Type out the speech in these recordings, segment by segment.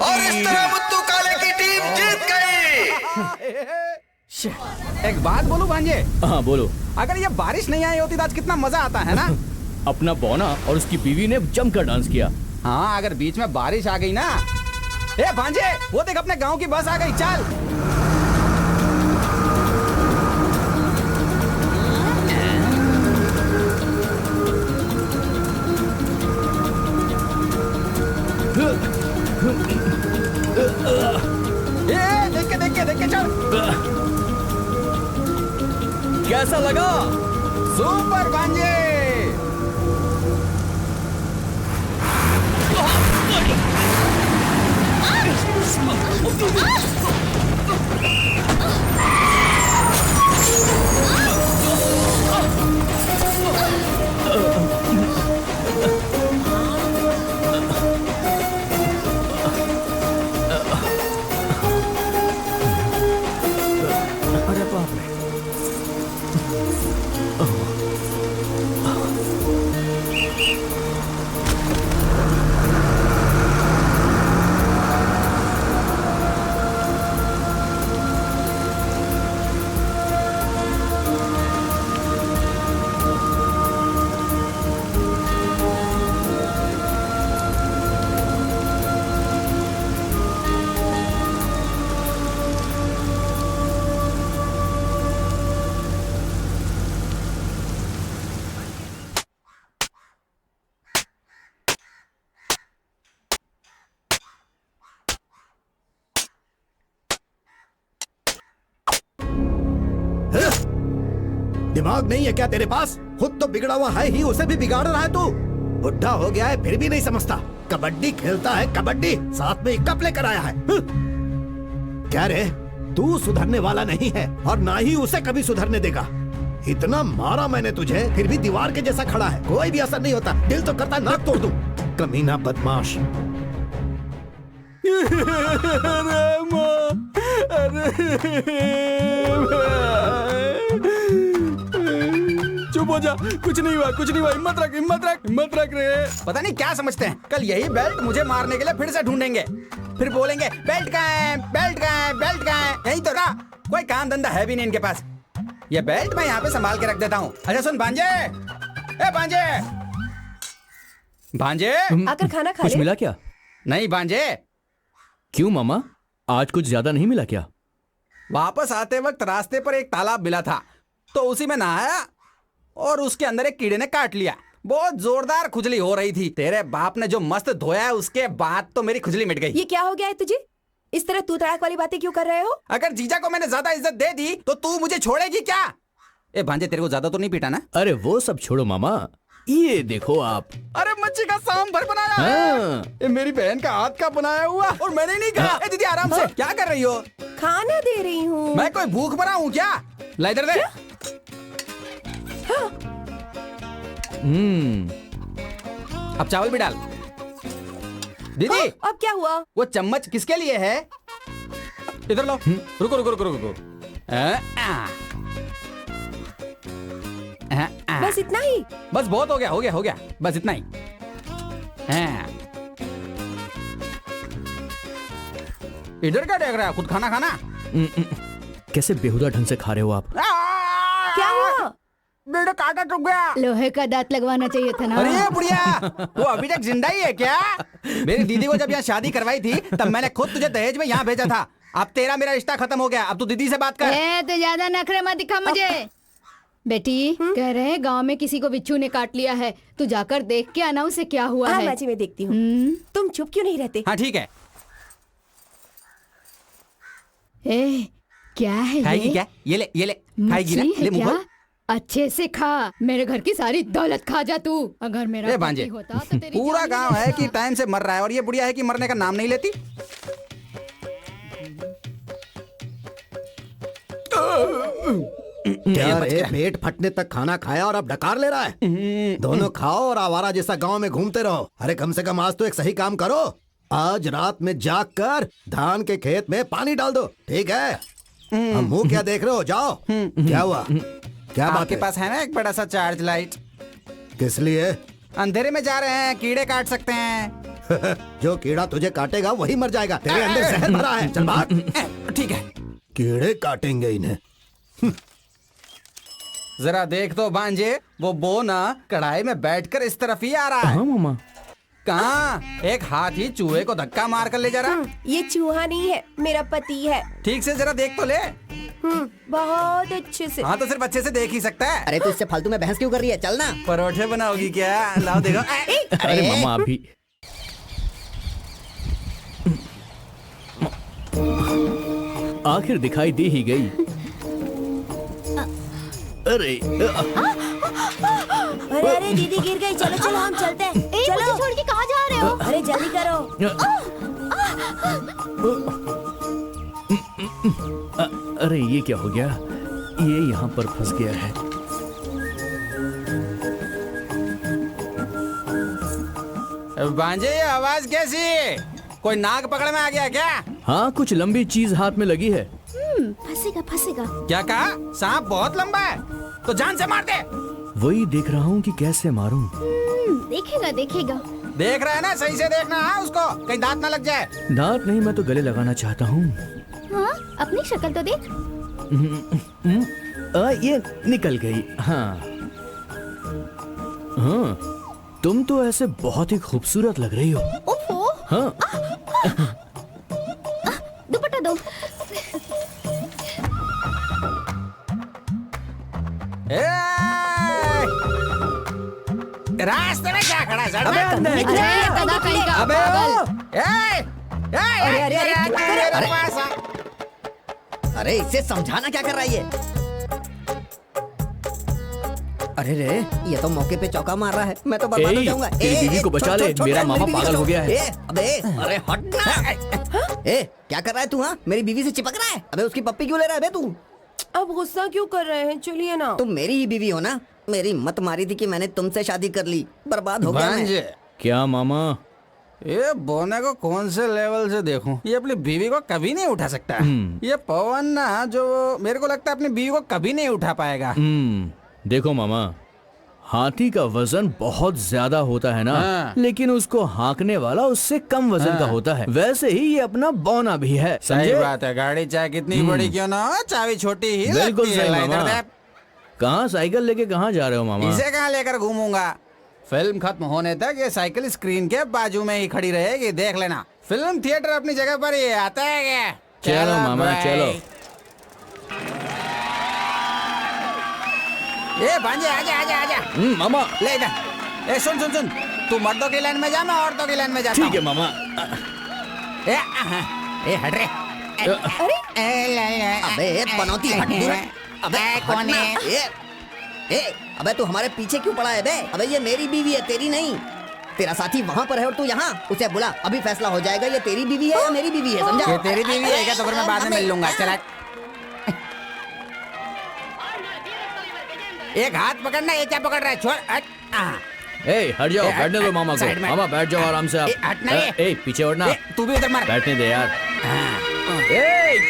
और इस तरह मुत्तू काले की टीम जीत गई। एक बात बोलूं भांजे, हाँ बोलो। अगर ये बारिश नहीं आई होती तो आज कितना मजा आता है ना। अपना बौना और उसकी बीवी ने जमकर डांस किया। हाँ, अगर बीच में बारिश आ गई ना। ए भांजे, वो देख अपने गांव की बस आ गई, चल। देख के चल। कैसा लगा? सुपर भांजे। अरे बाप रे। दिमाग नहीं है क्या तेरे पास? खुद तो बिगड़ा हुआ है ही, उसे भी बिगाड़ रहा है तू। बुढ़ा हो गया है फिर भी नहीं समझता। कबड्डी खेलता है, कबड्डी साथ में एक कप लेकर आया है। क्या रे, तू सुधरने वाला नहीं है और ना ही उसे कभी सुधरने देगा। इतना मारा मैंने तुझे, फिर भी दीवार के जैसा खड़ा है, कोई भी असर नहीं होता। दिल तो करता नाक तोड़ दूं। कमीना बदमाश। चुप हो जा, कुछ नहीं हुआ, कुछ नहीं हुआ। हिम्मत रख, हिम्मत रख, हिम्मत रख रे। पता नहीं क्या समझते हैं, कल यही बेल्ट मुझे मारने के लिए फिर से ढूंढेंगे। फिर बोलेंगे बेल्ट कहाँ है, बेल्ट कहाँ है, बेल्ट कहाँ है। यही तो रहा, कोई काम धंधा है भी नहीं इनके पास। ये बेल्ट मैं यहाँ पे संभाल के रख देता हूँ। अच्छा सुन भांजे, ए भांजे, भांजे आकर खाना खा कुछ ले। मिला क्या? नहीं भांजे। क्यों मामा, आज कुछ ज्यादा नहीं मिला क्या? वापस आते वक्त रास्ते पर एक तालाब मिला था, तो उसी में नहाया और उसके अंदर एक कीड़े ने काट लिया। बहुत जोरदार खुजली हो रही थी। तेरे बाप ने जो मस्त धोया है उसके बाद तो मेरी खुजली मिट गई। ये क्या हो गया है तुझे? इस तरह तू तड़ाक वाली बातें क्यों कर रहे हो? अगर जीजा को मैंने ज्यादा इज्जत दे दी तो तू मुझे छोड़ेगी क्या? ए भांजे, तेरे को ज्यादा तो नहीं पीटा ना? अरे वो सब छोड़ो मामा, ये देखो आप। अरे मच्छी का सांभर बनाया हाँ। है। ये मेरी बहन का हाथ का बनाया हुआ और मैंने नहीं कहा। ए दीदी आराम से, क्या कर रही हो? खाना दे रही हूँ। मैं कोई भूख मरा हूँ क्या? ला इधर दे। अब चावल भी डाल। दीदी अब क्या हुआ? वो चम्मच किसके लिए है? इधर लो। रुको रुको रुको रुको। बस इतना ही? बस बहुत हो गया हो गया हो गया, बस इतना ही। इधर क्या देख रहा है? खुद खाना खाना। कैसे बेहुदा ढंग से खा रहे हो आप? क्या हुआ? मेरा कांटा टूट गया। लोहे का दांत लगवाना चाहिए था ना। अरे ये बुढ़िया, वो अभी तक जिंदा ही है क्या? मेरी दीदी को जब यहाँ शादी करवाई थी तब मैंने खुद तुझे दहेज में यहाँ भेजा था। अब तेरा मेरा रिश्ता खत्म हो गया। अब तू दीदी से बात कर। तो ज्यादा नखरे मत दिखा मुझे। बेटी कह रहे हैं गांव में किसी को बिच्छू ने काट लिया है, तू जाकर देख के आना उसे क्या हुआ हाँ है। माँ जी, मैं देखती हूँ। तुम चुप क्यों नहीं रहते? हाँ ठीक है। ए, क्या है खाएगी ये? क्या? ये ले ये ले। खाएगी ना? मछली है ले मुंह क्या? खोल। अच्छे से खा, मेरे घर की सारी दौलत खा जा तू। अगर मेरा ए भांजे, पति होता तो तेरी पूरा जान ही गांव ले है लेता। कि टाइम से मर रहा है और ये बुढ़िया है कि मरने का नाम नहीं लेती। क्या रे, पेट फटने तक खाना खाया और अब डकार ले रहा है? दोनों खाओ और आवारा जैसा गांव में घूमते रहो। अरे कम से कम आज तो एक सही काम करो। आज रात में जाग कर धान के खेत में पानी डाल दो, ठीक है? अब मुंह क्या देख रहे हो? जाओ। क्या हुआ? क्या बात आपके है? पास है ना एक बड़ा सा चार्ज लाइट? किस लिए? अंधेरे में जा रहे हैं, कीड़े काट सकते हैं। जो कीड़ा तुझे काटेगा वही मर जाएगा। तेरे अंदर जहर भरा है। चल बाहर। ठीक है। कीड़े काटेंगे इन्हें। जरा देख तो भांजे, वो बो ना कढ़ाई में बैठकर इस तरफ ही आ रहा है। हाँ मामा। कहाँ? एक हाथी चूहे को धक्का मार कर ले जा रहा। ये चूहा नहीं है, मेरा पति है। ठीक से जरा देख तो ले। बहुत अच्छे से। हाँ तो सिर्फ अच्छे से देख ही सकता है। अरे तू इससे फालतू में बहस क्यों कर रही है? चल ना। परोठे बनाओगी क्या? लाओ देखो। अरे मामा अभी आखिर दिखाई दे ही गई। अरे अरे अरे दीदी गिर गई। चलो चलो हम चलते हैं। चलो। छोड़ के कहाँ जा रहे हो? अरे जल्दी करो। अरे ये क्या हो गया? ये यहाँ पर फंस गया है। भांजे, ये आवाज कैसी? कोई नाग पकड़ में आ गया क्या? हाँ, कुछ लंबी चीज हाथ में लगी है। फंसेगा फंसेगा। क्या कहा? सांप बहुत लंबा है तो जान से मार दे। वही देख रहा हूँ कि कैसे मारूं। देखेगा देखेगा। देख रहा है ना? सही से देखना है उसको, कहीं दांत ना लग जाए। दांत नहीं, मैं तो गले लगाना चाहता हूँ। हाँ, अपनी शक्ल तो देख। ये निकल गई। हाँ हाँ, तुम तो ऐसे बहुत ही खूबसूरत लग रही हो। ओफो, हाँ दुपट्टा दो। रास्ते में क्या खड़ा है? सड़क अबे, में? नहीं, अरे गधा कहीं का अबे पागल। अरे अरे, अरे, अरे पास आ। अरे इसे समझाना क्या कर रही है? अरे रे, ये तो मौके पे चौका मार रहा है। मैं तो बर्बाद हो ए, जाऊंगा। तेरी बीवी को बचा ले, मेरा मामा पागल हो गया है। अबे अरे हट ना। ए क्या कर रहा है तू? हाँ, मेरी बीवी से चिपक रहा है। अबे उसकी पप्पी क्यों ले रहा है बे तू? अब गुस्सा क्यों कर रहे हैं? चलिए ना। तुम मेरी ही बीवी हो ना? मेरी मत मारी थी कि मैंने तुमसे शादी कर ली। बर्बाद हो गया मैं। भांजे, क्या मामा? ये बोने को कौन से लेवल से देखूं? ये अपनी बीवी को कभी नहीं उठा सकता। ये पवन ना, जो मेरे को लगता है अपनी बीवी को कभी नहीं उठा पाएगा। देखो मामा, हाथी का वजन बहुत ज्यादा होता है ना, हाँ। लेकिन उसको हाँकने वाला उससे कम वजन का होता है। वैसे ही ये अपना बौना भी है। सही समझे? बात है। गाड़ी चाहे कितनी बड़ी क्यों ना हो, चाबी छोटी ही बिल्कुल लगती है। सही ला इधर मामा। दे। कहाँ साइकिल लेके कहाँ जा रहे हो मामा? इसे कहाँ लेकर घूमूंगा? फिल्म खत्म होने तक ये साइकिल स्क्रीन के बाजू में ही खड़ी रहेगी, देख लेना। फिल्म थिएटर अपनी जगह पर ही है, आता है क्या? चलो मामा भाई। चलो। ए भांजे आजा आजा आजा मामा ले इधर। ए सुन सुन सुन, तू मर्दों की लाइन में जा, मैं औरतों की लाइन में जाता ठीक है मामा। ए हट रे। अबे पनौती हट दूर। अबे कौन है? अबे तू हमारे पीछे क्यों पड़ा है बे? अबे ये मेरी बीवी है, तेरी नहीं। तेरा साथी वहाँ पर है और तू यहाँ। उसे बुला, अभी फैसला हो जाएगा ये तेरी बीवी है या मेरी बीवी है, समझा? ये तेरी बीवी है क्या? तो फिर मैं बाद में मिल लूंगा। चला एक हाथ पकड़ना, ये क्या पकड़ रहा है? छोड़ हट जाओ, बैठने दो मामा को। साइड में। मामा बैठ जाओ आराम से आप। हटना है। पीछे हटना। तू भी उधर मार। बैठने दे यार।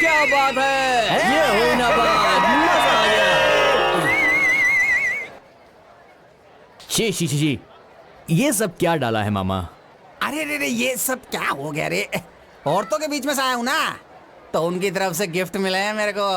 क्या बात है, ये हुई ना बात, मजा आ गया। शी, ये सब क्या डाला है मामा? अरे रे रे, ये सब क्या हो गया रे? औरतों के बीच में से आया हूँ ना, तो उनकी तरफ से गिफ्ट मिले हैं मेरे को।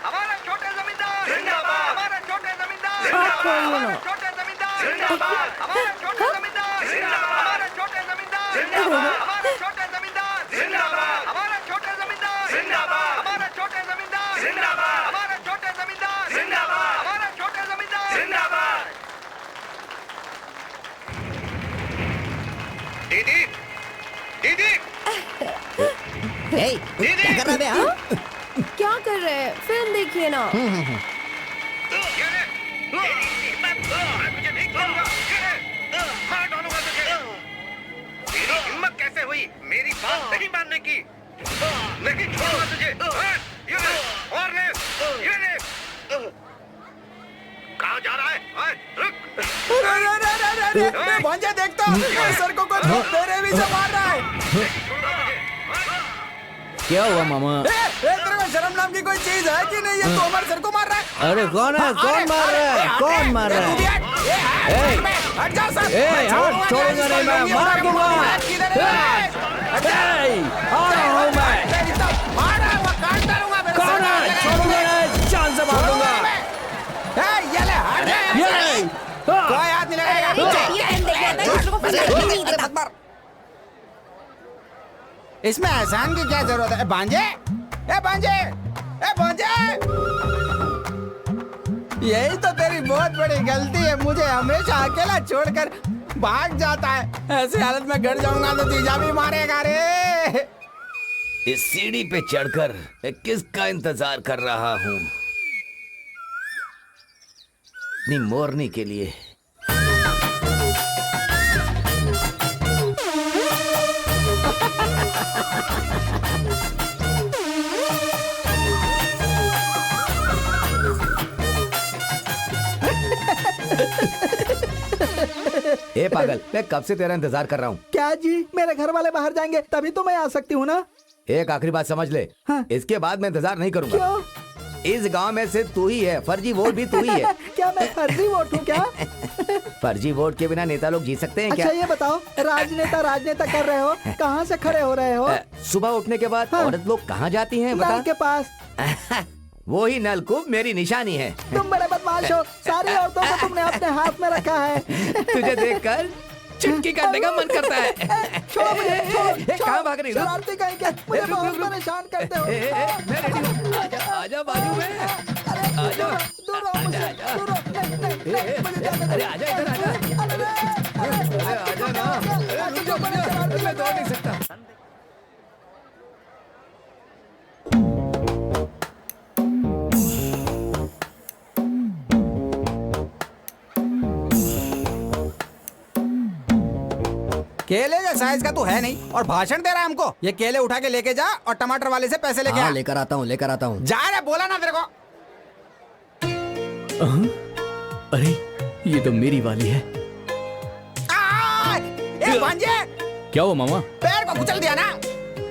हमारा छोटे जमींदार जिंदाबाद, हमारा छोटे जमींदार जिंदाबाद, हमारा छोटे जमींदार जिंदाबाद, हमारा छोटे जमींदार जिंदाबाद, हमारा छोटे जमींदार जिंदाबाद, हमारा छोटे जमींदार जिंदाबाद, हमारा छोटे जमींदार जिंदाबाद, हमारा छोटे जमींदार जिंदाबाद, हमारा छोटे जमींदार जिंदाबाद, हमारा छोटे जमींदार जिंदाबाद। दीदी दीदी क्या कर रहा है बे, हाँ? क्या कर रहे हैं? फिल्म देखिए ना। हिम्मत कैसे हुई मेरी बात नहीं मानने की? नहीं छोड़ूंगा तुझे। ये ले, और ले, ये ले। कहाँ जा रहा है? रुक। भांजा देखता, सर को तेरे भी से मार रहा है। क्या हुआ मामा? तेरे में शर्म नाम की कोई चीज है कि नहीं? ये तो हमारे सर को मार रहा है। अरे कौन है? कौन मार रहा है? कौन मार रहा तू भी है? हट जा सर। हाथ छोड़ूंगा नहीं मैं, मार दूंगा। आ रहा हूँ मैं। कौन है? छोड़ूंगा नहीं, जान से मार दूंगा। ये ले, हट जा। कोई हाथ नहीं लगाएगा। इसमें एहसान की क्या जरूरत है? भांजे, ए भांजे, ए भांजे, यही तो तेरी बहुत बड़ी गलती है। मुझे हमेशा अकेला छोड़कर भाग जाता है। ऐसी हालत में घर जाऊंगा तो जीजा भी मारेगा रे। इस सीढ़ी पे चढ़कर मैं किसका इंतजार कर रहा हूँ? अपनी मोरनी के लिए। ए पागल, मैं कब से तेरा इंतजार कर रहा हूँ। क्या जी, मेरे घर वाले बाहर जाएंगे तभी तो मैं आ सकती हूँ ना। एक आखिरी बात समझ ले। हाँ। इसके बाद मैं इंतजार नहीं करूंगा। क्यों? इस गांव में सिर्फ तू ही है, फर्जी वोट भी तू ही है। क्या मैं फर्जी वोट हूँ क्या? फर्जी वोट के बिना नेता लोग जी सकते हैं क्या? अच्छा ये बताओ, राजनेता कर रहे हो, कहाँ से खड़े हो रहे हो? सुबह उठने के बाद हाँ। औरत लोग कहाँ जाती हैं नल बता? के पास। वो ही नलकूप मेरी निशानी है। तुम बड़े बदमाश हो, सारी औरतों को तुमने अपने हाथ में रखा है। तुझे देखकर चुटकी करने का मन करता है। छोड़ो मुझे, छोड़ो। कहाँ भाग रही हो? शरारती कहीं के, मुझे रुक, बहुत रुक, रुक। परेशान करते हो। मैं रेडी हूँ। आजा बाजू में। आजा। दूर रहो मुझसे, दूर रहो। नहीं, मुझे जाने दो। अरे आजा इधर आजा। अरे आजा ना। अरे रुक जा, मैं दौड़ नहीं सकता। केले के साइज का तू है नहीं और भाषण दे रहा है हमको। ये केले उठा के लेके जा और टमाटर वाले से पैसे लेके आ। लेकर आता हूँ। जा रे, बोला ना तेरे को। अरे ये तो मेरी वाली है। ए भांजे, क्या हुआ मामा? पैर को कुचल दिया ना।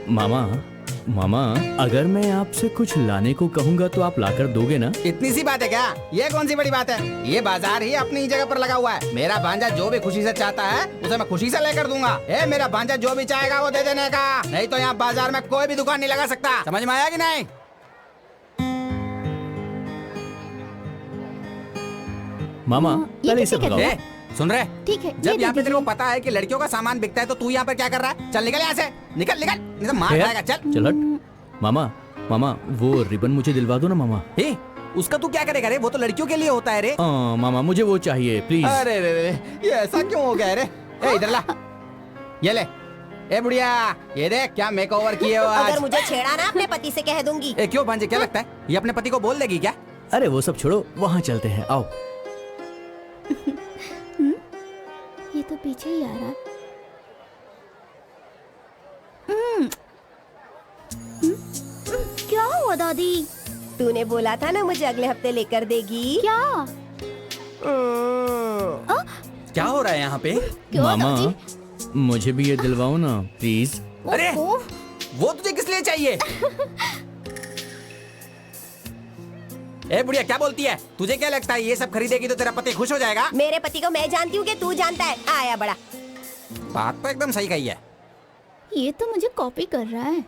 मामा अगर मैं आपसे कुछ लाने को कहूँगा तो आप लाकर दोगे ना? इतनी सी बात है क्या? ये कौन सी बड़ी बात है? ये बाजार ही अपनी जगह पर लगा हुआ है। मेरा भांजा जो भी खुशी से चाहता है उसे मैं खुशी से लेकर दूंगा। मेरा भांजा जो भी चाहेगा वो दे देने का। नहीं तो यहाँ बाजार में कोई भी दुकान नहीं लगा सकता। समझ में आया कि नहीं? मामा पहले इसे किसी का भगाओ। सुन रहे? ठीक है, जब ये यहाँ पे दे तेरे को पता है कि लड़कियों का सामान बिकता है तो तू यहाँ पर क्या कर रहा है? चल निकल यहाँ से, निकल निकल, नहीं तो मार यार, खाएगा। चल चल हट। मामा वो रिबन मुझे दिलवा दो ना मामा। उसका तू क्या करेगा रे? वो तो लड़कियों के लिए होता है रे। मामा मुझे वो चाहिए प्लीज। अरे रे रे, ये ऐसा क्यों हो गया रे? ए इधर ला, ये ले। ए बुढ़िया, ये देख क्या मेकओवर किए हो आज। अगर मुझे छेड़ा ना अपने पति से कह दूंगी। ए क्यों भांजे, क्या लगता है ये अपने पति को बोल देगी क्या? अरे वो सब छोड़ो, वहाँ चलते हैं, आओ। ये तो पीछे ही आ रहा। क्या हुआ दादी? तूने बोला था ना मुझे अगले हफ्ते लेकर देगी। क्या? क्या हो रहा है यहाँ पे? क्यों मामा दादी? मुझे भी ये दिलवाओ ना प्लीज। अरे ओह, वो तुझे किस लिए चाहिए? ए बुढ़िया, क्या बोलती है? तुझे क्या लगता है ये सब खरीदेगी तो तेरा पति खुश हो जाएगा? मेरे पति को मैं जानती हूँ कि तू जानता है। आया बड़ा। बात तो एकदम सही कही है। ये तो मुझे कॉपी कर रहा है।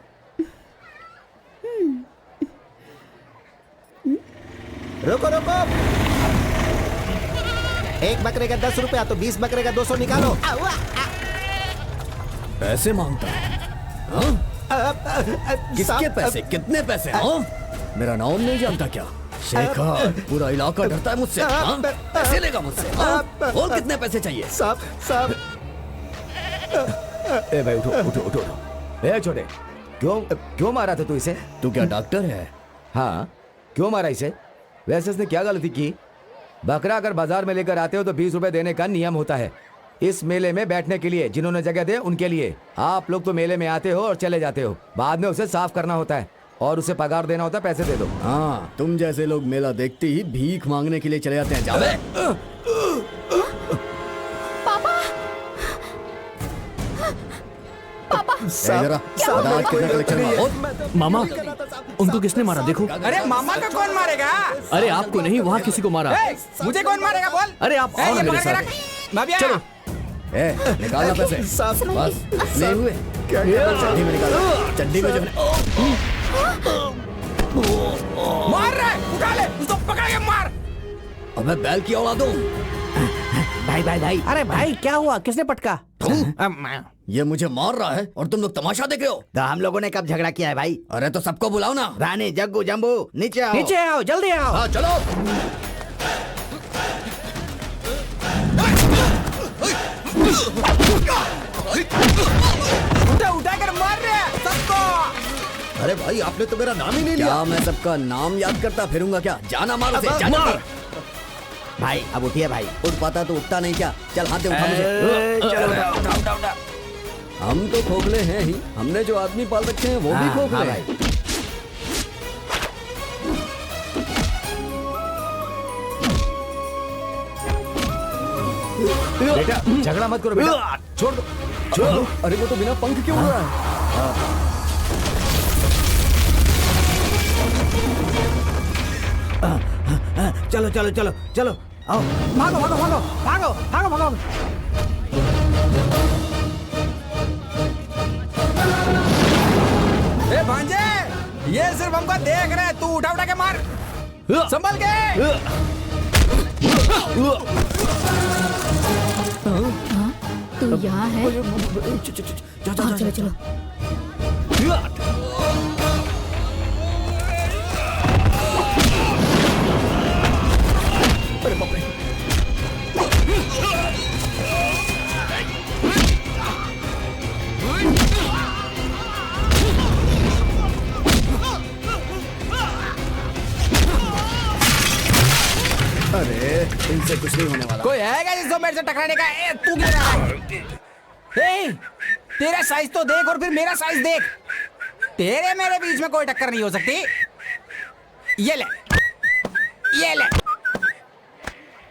रुको रुको, 1 बकरे का 10 रुपया तो 20 बकरे का 200 निकालो। पैसे मांगता है? किसके पैसे? कितने पैसे? हाँ? मेरा नाम नहीं जानता क्या? शेखर, पूरा इलाका डरता है मुझसे। हाँ? पैसे लेगा मुझसे? हाँ? और कितने पैसे चाहिए? साहब ए भाई उठो उठो उठो उठो। ए छोटे, क्यों मारा था तू इसे? तू क्या डॉक्टर है? हाँ, क्यों मारा इसे? वैसे इसने क्या गलती की? बकरा अगर बाजार में लेकर आते हो तो 20 रुपए देने का नियम होता है। इस मेले में बैठने के लिए जिन्होंने जगह दे उनके लिए। आप लोग तो मेले में आते हो और चले जाते हो, बाद में उसे साफ करना होता है और उसे पगार देना होता है, पैसे दे दो। हाँ, तुम जैसे लोग मेला देखते ही भीख मांगने के लिए चले जाते हैं। जाओ। मामा उनको किसने मारा देखो। अरे मामा को कौन मारेगा? अरे आपको नहीं, वहाँ किसी को मारा। ए, मुझे कौन मारेगा बोल? अरे आप ए, आओ ये मेरे पकड़ के साथ। रख। मैं भी आया। चलो। ए, निकालना पैसे। बस नहीं हुए। चड्डी में निकालो, चड्डी में जो मार रहा है, उठा ले उसको, पकड़ के मार। अबे बैल की औलाद दूं। भाई। अरे भाई क्या हुआ? किसने पटका? ये मुझे मार रहा है और तुम लोग तमाशा देख रहे हो। तो हम लोगों ने कब झगड़ा किया है भाई? अरे तो सबको बुलाओ ना। रानी, जग्गू, जम्बू, नीचे आओ। नीचे आओ, जल्दी आओ। हाँ चलो। उठा कर मार रहे हैं सबको। अरे भाई, आपने तो मेरा नाम ही नहीं लिया। क्या मैं सबका नाम याद करता फिरूंगा क्या? जाना मारो से, जाना मार। भाई अब उठिए भाई। उठ पाता तो उठता नहीं क्या? चल हाथ दे, उठा मुझे। चलो उठा। हम तो खोखले हैं ही, हमने जो आदमी पाल रखे हैं वो भी खोखले हैं। बेटा झगड़ा मत करो बेटा, छोड़ दो छोड़ दो। अरे वो तो बिना पंख क्यों उड़ रहा है? चलो चलो चलो चलो, आओ। भागो भागो भागो भागो भागो भागो। ए भांजे, ये सिर्फ हमको देख रहे हैं, तू उठा के मार। संभल के। तू यहाँ है? चलो चलो। अरे इनसे कुछ नहीं होने वाला। कोई है क्या जिसको मेरे से टकराने का? ए, तू गिर रहा है। ए, तेरा साइज तो देख और फिर मेरा साइज देख। तेरे मेरे बीच में कोई टक्कर नहीं हो सकती। ये ले, ये ले,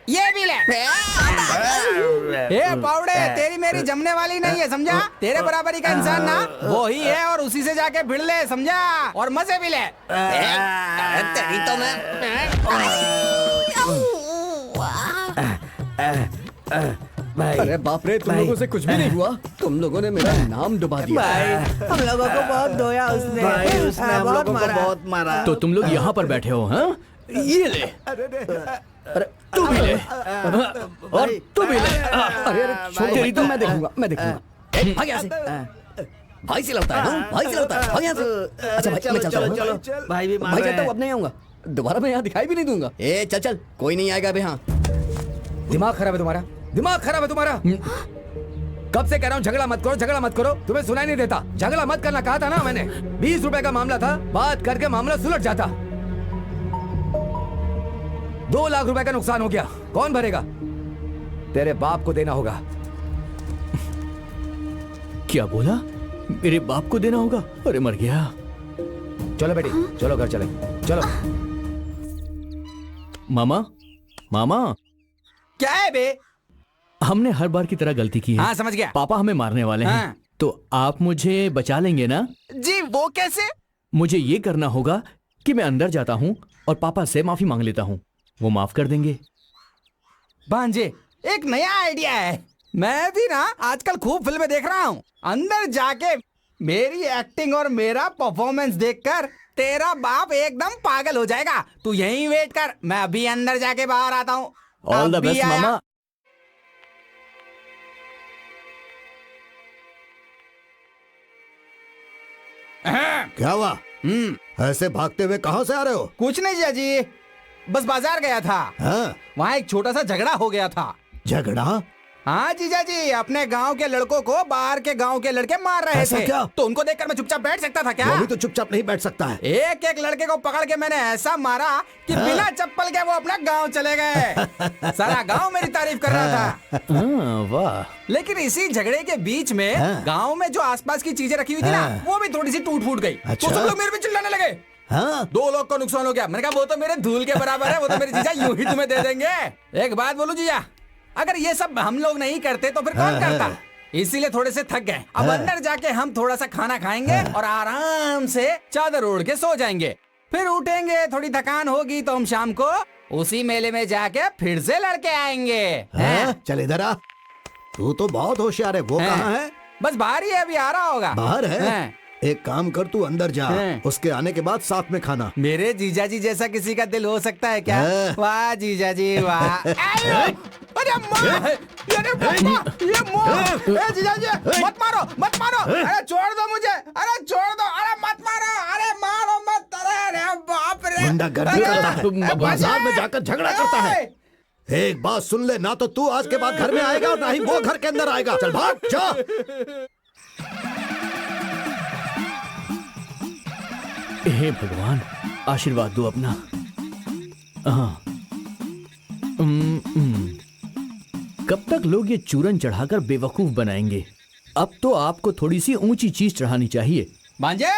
ये भी ले। ए पाउडे, तेरी मेरी जमने वाली नहीं है, समझा? तेरे बराबरी का इंसान ना वो ही है और उसी से जाके भिड़ ले, समझा? और मजे भी ले। तेरी तो मैं अरे बाप रे, तुम लोगों से कुछ भी नहीं हुआ। तुम लोगों ने मेरा नाम डुबा दिया। हम लोगों को बहुत धोया उसने। भाई उसने हम लोगों को बहुत मारा। तो तुम लोग यहाँ पर बैठे हो? हाँ, ये ले। अरे तू भी ले और तू भी ले। अरे तेरी तो मैं देखूंगा, मैं देखूंगा। भाग यहाँ से। भाई से लड़ता है, भाई से लड़ता है। भाग यहाँ से। अच्छा भाई मैं चलता हूँ। भाई भी भाई जाता हूँ, अब नहीं आऊंगा। दोबारा मैं यहाँ दिखाई भी नहीं दूंगा। ए चल चल, कोई नहीं आएगा अभी। हाँ दिमाग खराब है तुम्हारा, दिमाग खराब है तुम्हारा। कब से कह रहा हूँ झगड़ा मत करो, झगड़ा मत करो, तुम्हें सुनाई नहीं देता। झगड़ा मत करना कहा था ना मैंने। 20 रुपए का मामला था, बात करके मामला सुलझ जाता। 2 लाख रुपए का नुकसान हो गया, कौन भरेगा? तेरे बाप को देना होगा। क्या बोला? मेरे बाप को देना होगा? अरे मर गया। चलो बेटी, चलो घर चले, चलो। मामा, मामा, क्या है बे? हमने हर बार की तरह गलती की है। हाँ समझ गया। पापा हमें मारने वाले हैं। हाँ। तो आप मुझे बचा लेंगे ना? जी वो कैसे? मुझे ये करना होगा कि मैं अंदर जाता हूँ और पापा से माफी मांग लेता हूँ, वो माफ कर देंगे। भांजे एक नया आइडिया है। मैं भी ना आजकल खूब फिल्में देख रहा हूँ। अंदर जाके मेरी एक्टिंग और मेरा परफॉर्मेंस देखकर तेरा बाप एकदम पागल हो जाएगा। तू यहीं वेट कर, मैं अभी अंदर जाके बाहर आता हूँ। ऑल द अभी बेस्ट आया। मामा। क्या हुआ? ऐसे भागते हुए कहाँ से आ रहे हो? कुछ नहीं जीजा जी, बस बाजार गया था। हाँ? वहाँ एक छोटा सा झगड़ा हो गया था। झगड़ा? हाँ जीजा जी, अपने गांव के लड़कों को बाहर के गांव के लड़के मार रहे ऐसा थे। क्या? तो उनको देखकर मैं चुपचाप बैठ सकता था क्या? वो भी तो चुपचाप नहीं बैठ सकता है। एक एक लड़के को पकड़ के मैंने ऐसा मारा कि बिना चप्पल के वो अपना गांव चले गए। सारा गांव मेरी तारीफ कर रहा था। हाँ, वाह। लेकिन इसी झगड़े के बीच में गांव में जो आसपास की चीजें रखी हुई थी ना, वो भी थोड़ी सी टूट फूट गई। अच्छा। तो सब लोग मेरे पे चिल्लाने लगे। हाँ? 2 लोग को नुकसान हो गया। मैंने कहा वो तो मेरे धूल के बराबर है, वो तो मेरे जीजा यूं ही तुम्हें दे देंगे। एक बात बोलूं जीजा, अगर ये सब हम लोग नहीं करते तो फिर कौन करता? इसीलिए थोड़े से थक गए। अब अंदर जाके हम थोड़ा सा खाना खाएंगे और आराम से चादर ओढ़ के सो जाएंगे। फिर उठेंगे, थोड़ी थकान होगी तो हम शाम को उसी मेले में जाके फिर से लड़के आएंगे। हाँ? चल इधर आ। तू तो बहुत होशियार है। वो कहाँ है? बस बाहर ही है, अभी आ रहा होगा। बाहर है? हाँ। एक काम कर, तू अंदर जा, उसके आने के बाद साथ में खाना। मेरे जीजा जी जैसा किसी का दिल हो सकता है क्या? वाह जीजा जी वाह। अरे माँ! अरे पापा! ये माँ! ए जीजा जी, मत मारो, मत मारो! अरे छोड़ दो मुझे! अरे छोड़ दो! अरे मत मारो! अरे मारो मत! अरे बाप रे! गुंडागर्दी करता है, बाजार में जाकर झगड़ा करता है। एक बात सुन ले, ना तो तू आज के बाद घर में आएगा और ना ही वो घर के अंदर आएगा। चल भाग जा। हे भगवान, आशीर्वाद दो अपना। हाँ। कब तक लोग ये चूरन चढ़ाकर बेवकूफ बनाएंगे? अब तो आपको थोड़ी सी ऊंची चीज चढ़ानी चाहिए। भांजे,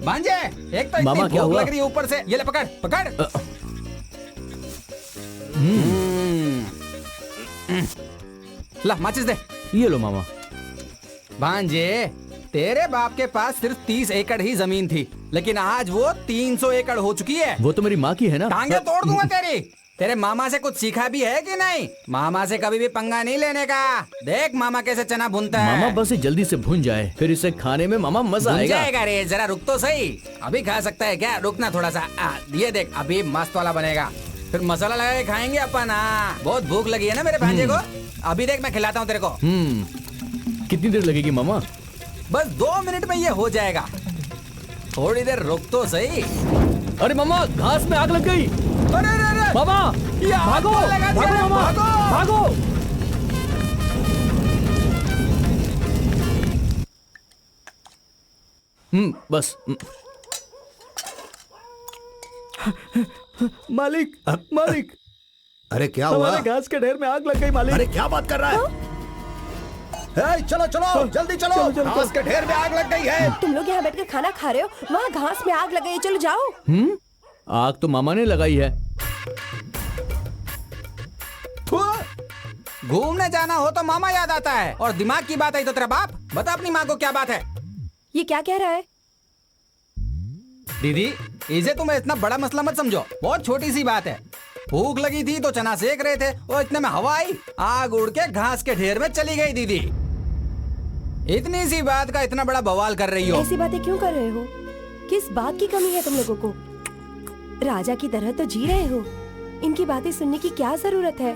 भांजे, एक तो मामा, इतनी क्या भूख हुआ? लग रही है ऊपर से। ये ले पकड़, पकड़। ला माचिस दे। ये लो मामा। भांजे, तेरे बाप के पास सिर्फ 30 एकड़ ही जमीन थी, लेकिन आज वो 300 एकड़ हो चुकी है। वो तो मेरी माँ की है ना। टांगे तोड़ दूंगा तेरी। तेरे मामा से कुछ सीखा भी है कि नहीं? मामा से कभी भी पंगा नहीं लेने का। देख मामा कैसे चना भूनता है। मामा बस ये जल्दी से भुन जाए, फिर इसे खाने में मामा मजा भून आएगा। जाएगा रे, जरा रुक तो सही। अभी खा सकता है क्या? रुकना थोड़ा सा। ये देख, अभी मस्त वाला बनेगा, फिर मसाला लगा के खाएंगे अपन। बहुत भूख लगी है ना मेरे भांजे को। अभी देख मैं खिलाता हूँ तेरे को। कितनी देर लगेगी मामा? बस 2 मिनट में ये हो जाएगा। थोड़ी देर रुक तो सही। अरे मामा, घास में आग लग गई। अरे अरे अरे मामा, ये आग भागो, कौन लगा दिया? भागो मामा, भागो। भागो। बस। मालिक, मालिक, अरे क्या हुआ? हमारे घास के ढेर में आग लग गई मालिक। अरे क्या बात कर रहा है? ए, चलो चलो जल्दी चलो, घास के ढेर में आग लग गई है। तुम लोग यहाँ बैठकर खाना खा रहे हो, वहाँ घास में आग लग गई है। चलो जाओ। आग तो मामा ने लगाई है। घूमने जाना हो तो मामा याद आता है, और दिमाग की बात आई तो तेरा बाप। बता अपनी माँ को क्या बात है। ये क्या कह रहा है? दीदी, इसे तुम्हें इतना बड़ा मसला मत समझो, बहुत छोटी सी बात है। भूख लगी थी तो चना सेक रहे थे, और इतने में हवा आई, आग उड़ के घास के ढेर में चली गई। दीदी, इतनी सी बात का इतना बड़ा बवाल कर रही हो। ऐसी बातें क्यों कर रहे हो? किस बात की कमी है तुम लोगों को? राजा की तरह तो जी रहे हो, इनकी बातें सुनने की क्या जरूरत है?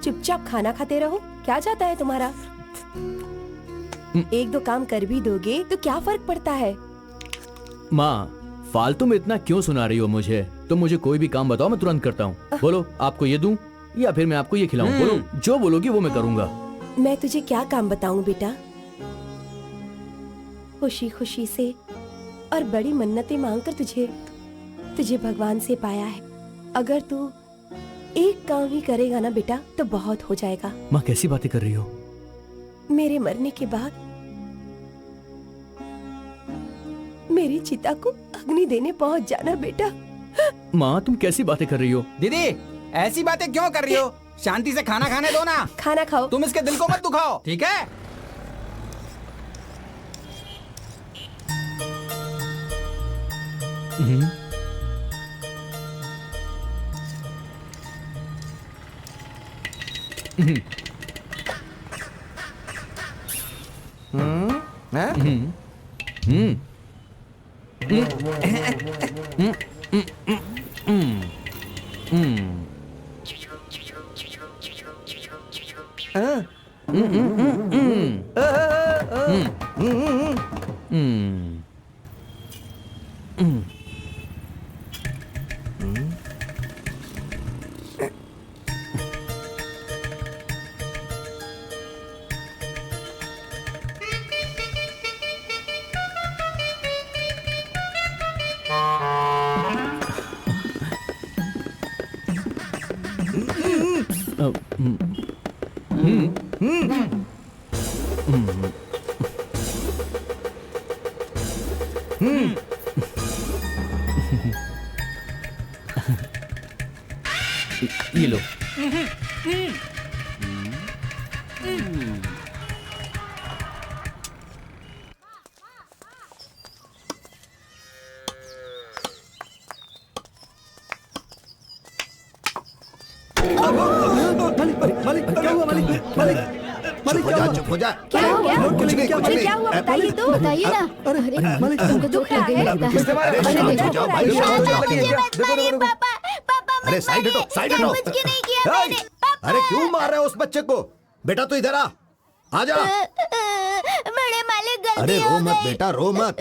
चुपचाप खाना खाते रहो। क्या चाहता है तुम्हारा? 1-2 काम कर भी दोगे तो क्या फर्क पड़ता है? माँ, फालतू में इतना क्यों सुना रही हो मुझे? तुम मुझे कोई भी काम बताओ, मैं तुरंत करता हूँ। बोलो, आपको ये दूं या फिर मैं आपको ये खिलाऊं? बोलो, जो बोलोगी वो मैं करूंगा। मैं तुझे क्या काम बताऊं बेटा? खुशी खुशी से और बड़ी मन्नतें मांगकर तुझे भगवान से पाया है। अगर तू एक काम ही करेगा ना बेटा तो बहुत हो जाएगा। माँ कैसी बातें कर रही हो? मेरे मरने के बाद मेरी चिता को अग्नि देने पहुंच जाना बेटा। माँ तुम कैसी बातें कर रही हो? दीदी ऐसी बातें क्यों कर रही हो? शांति से खाना खाने दो ना। खाना खाओ। तुम इसके दिल को मत दुखाओ, ठीक है? ये लो। मालिक क्या हुआ? मालिक चुप हो जा। क्या हो गया? कुछ नहीं, कुछ नहीं। क्या हुआ बताइए तो, बताइए ना। अरे मालिक तुमको दुख लग गया लगता है। अरे अरे शांत हो देखो, जाओ भाई, शांत हो जाओ। पापा अरे साइड हटो, साइड हटो। कुछ क्यों नहीं किया ए, मैंने? पापा अरे क्यों मार रहे हो उस बच्चे को? बेटा तू इधर आ जा। बड़े मालिक गलती अरे रो हो मत गई। बेटा, रो मत।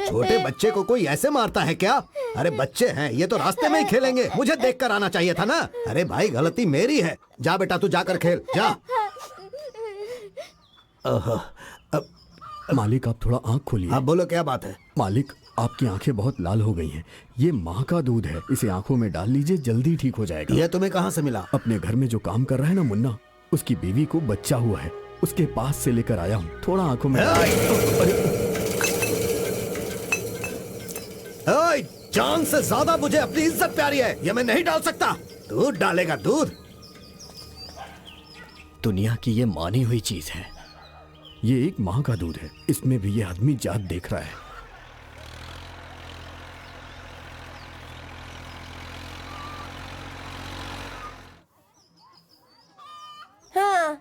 छोटे बच्चे को कोई ऐसे मारता है क्या? अरे बच्चे हैं, ये तो रास्ते में ही खेलेंगे। मुझे देखकर आना चाहिए था ना। अरे भाई गलती मेरी है। जा बेटा तू जाकर खेल, जा। मालिक आप थोड़ा आंख खोलिए। अब बोलो क्या बात है? मालिक आपकी आंखें बहुत लाल हो गई हैं। ये माँ का दूध है, इसे आंखों में डाल लीजिए, जल्दी ठीक हो जाएगा। ये तुम्हें कहाँ से मिला? अपने घर में जो काम कर रहा है ना मुन्ना, उसकी बीवी को बच्चा हुआ है, उसके पास से लेकर आया हूँ। थोड़ा आंखों में जान से ज्यादा मुझे अपनी इज्जत प्यारी है, ये मैं नहीं डाल सकता। दूध डालेगा दूध। दुनिया की ये मानी हुई चीज है। ये एक माँ का दूध है, इसमें भी ये आदमी जात देख रहा है। हाँ।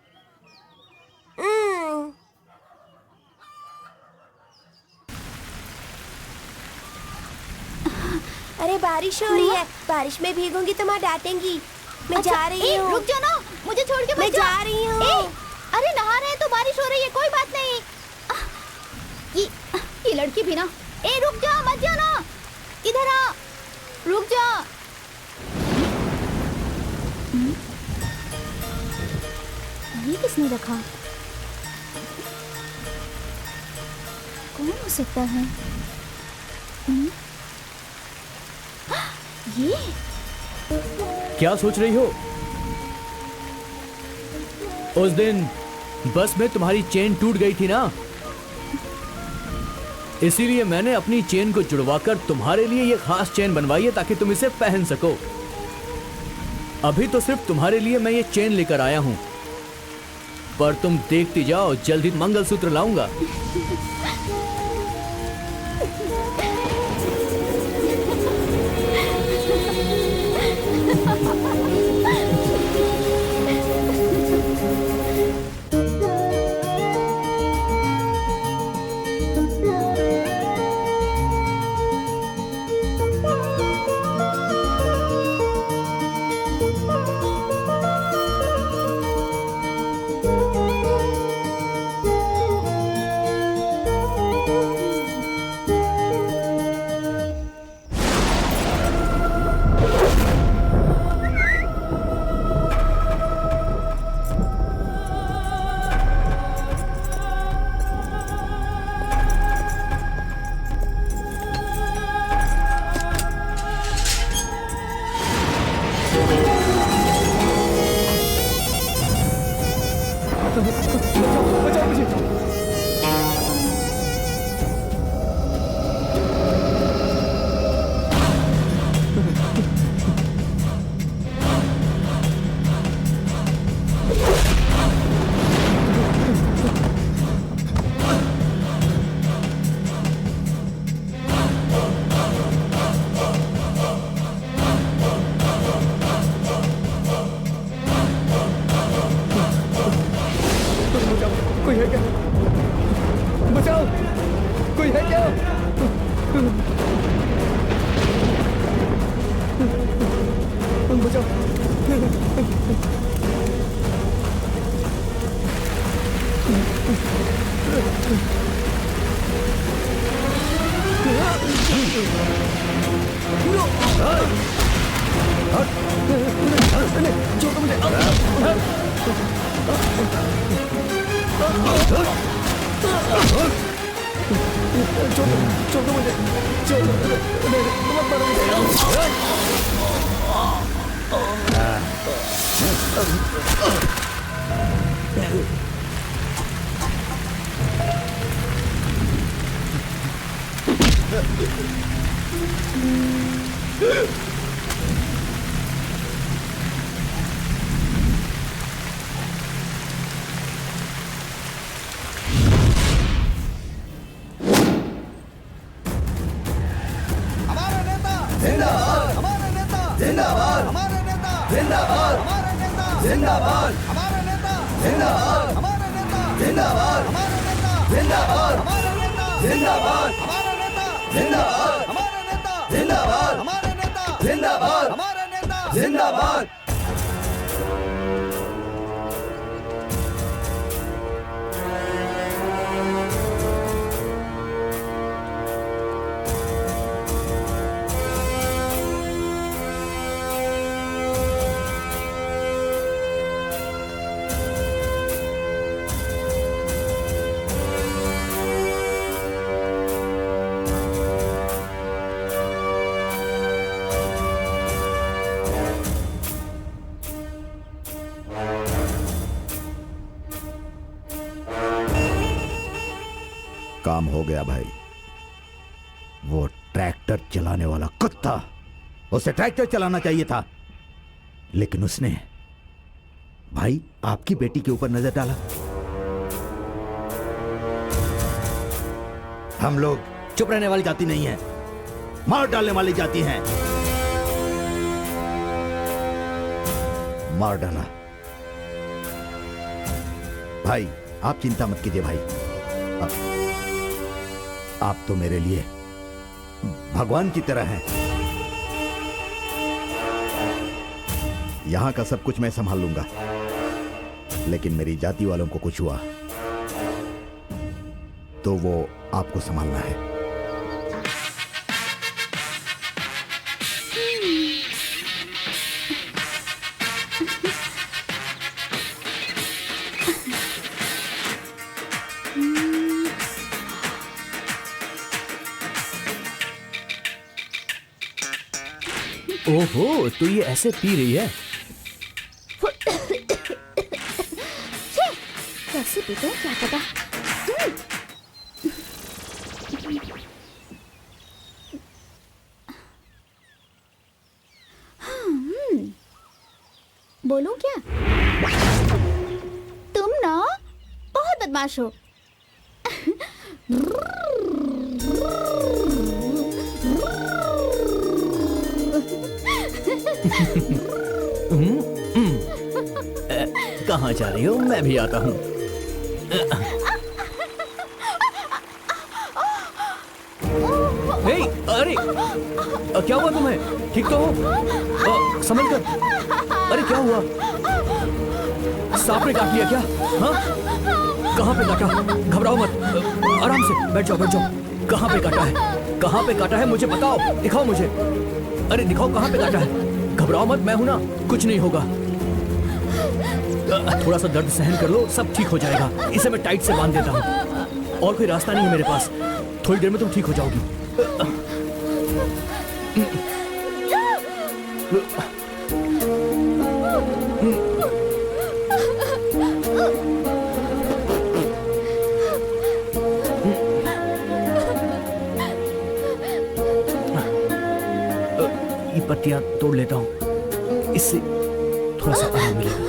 अरे बारिश हो रही है, बारिश में भीगूंगी तो माँ डांटेंगी। मैं जा रही हूँ। रुक जाओ ना, मुझे छोड़ के मत जाओ। मैं जा रही हूँ। अरे नहा रहे हैं तो बारिश हो रही है, कोई बात नहीं। ये लड़की भी ना। रुक जाओ, मत जाओ ना, इधर आ। रुक जा। ये किसने रखा? कौन हो सकता है? ये क्या सोच रही हो? उस दिन बस में तुम्हारी चेन टूट गई थी ना, इसीलिए मैंने अपनी चेन को जुड़वाकर तुम्हारे लिए ये खास चेन बनवाई है ताकि तुम इसे पहन सको। अभी तो सिर्फ तुम्हारे लिए मैं ये चेन लेकर आया हूं, पर तुम देखती जाओ, जल्द ही मंगलसूत्र लाऊंगा। बचाओ, कोई है क्या? बचाओ। हमारे नेता जिंदाबाद, हमारे नेता जिंदाबाद, हमारे नेता जिंदाबाद, हमारे नेता जिंदाबाद, हमारे नेता जिंदाबाद, हमारे नेता जिंदाबाद, हमारे नेता जिंदाबाद, हमारे नेता जिंदाबाद, हमारे नेता जिंदाबाद, हमारे नेता जिंदाबाद, हमारे नेता जिंदाबाद, हमारे नेता जिंदाबाद। काम हो गया भाई। वो ट्रैक्टर चलाने वाला कुत्ता, उसे ट्रैक्टर चलाना चाहिए था, लेकिन उसने भाई आपकी बेटी के ऊपर नजर डाला। हम लोग चुप रहने वाली जाति नहीं है, मार डालने वाली जाति है। मार डाला। भाई आप चिंता मत कीजिए भाई, आप तो मेरे लिए भगवान की तरह हैं। यहां का सब कुछ मैं संभाल लूंगा, लेकिन मेरी जाति वालों को कुछ हुआ तो वो आपको संभालना है। ओहो, तो ये ऐसे पी रही है? कैसे पीते हैं क्या पता। बोलूं क्या? तुम ना बहुत बदमाश हो। कहाँ जा रही हो? मैं भी आता हूँ। अरे क्या हुआ तुम्हें? ठीक तो हो? समझ कर। अरे क्या हुआ? सांप ने काट लिया क्या? हाँ? कहाँ पे काटा? घबराओ मत, आराम से बैठ जाओ, बैठ जाओ। कहाँ पे काटा है? कहाँ पे काटा है मुझे बताओ, दिखाओ मुझे। अरे दिखाओ कहाँ पे काटा है। घबराओ मत, मैं हूं ना, कुछ नहीं होगा। थोड़ा सा दर्द सहन कर लो, सब ठीक हो जाएगा। इसे मैं टाइट से बांध देता हूँ, और कोई रास्ता नहीं है मेरे पास। थोड़ी देर में तुम ठीक हो जाओगी। ये पत्तियां तोड़ लेता हूँ, इससे थोड़ा सा आराम मिलेगा।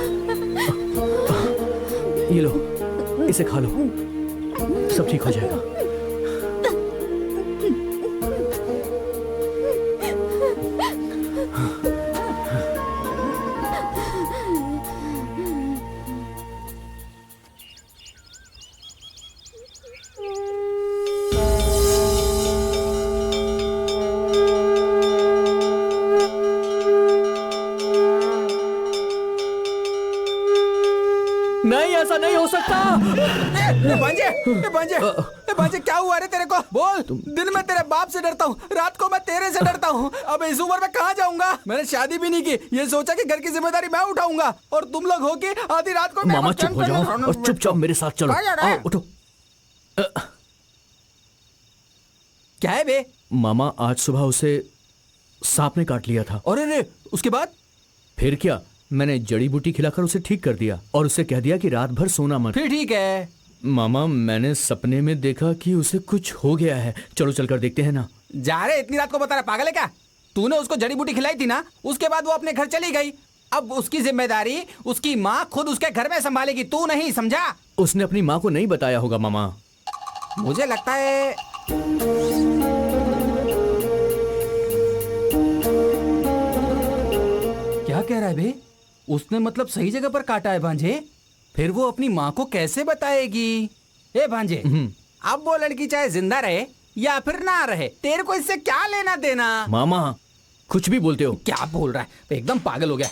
ये लो, इसे खा लो, सब ठीक हो जाएगा। सकता। भांजे क्या हुआ रे तेरे को? बोल। दिन में तेरे बाप से डरता हूँ, रात को मैं तेरे से डरता हूँ। अब इस उम्र में कहाँ जाऊंगा? मैंने शादी भी नहीं की, ये सोचा कि घर की जिम्मेदारी मैं उठाऊंगा, और तुम लोग हो कि आधी रात को मामा चुप हो जाओ और चुपचाप मेरे साथ चलो। आओ उठो। क्या है बे? मामा आज सुबह उसे सांप ने काट लिया था। और अरे उसके बाद? फिर क्या, मैंने जड़ी बूटी खिलाकर उसे ठीक कर दिया और उसे कह दिया कि रात भर सोना मत। फिर ठीक है। मामा मैंने सपने में देखा कि उसे कुछ हो गया है। चलो चलकर देखते हैं ना। जा रहे, इतनी रात को बता रहा, पागल है क्या? तूने उसको जड़ी बूटी खिलाई थी ना, उसके बाद वो अपने घर चली गई। अब उसकी जिम्मेदारी उसकी माँ खुद उसके घर में संभालेगी, तू नहीं, समझा? उसने अपनी माँ को नहीं बताया होगा मामा। मुझे लगता है क्या कह रहा है बे? उसने मतलब सही जगह पर काटा है भांजे। फिर वो अपनी माँ को कैसे बताएगी? ए भांजे, अब वो लड़की चाहे जिंदा रहे या फिर ना रहे, तेरे को इससे क्या लेना देना? मामा कुछ भी बोलते हो। क्या बोल रहा है? एकदम पागल हो गया।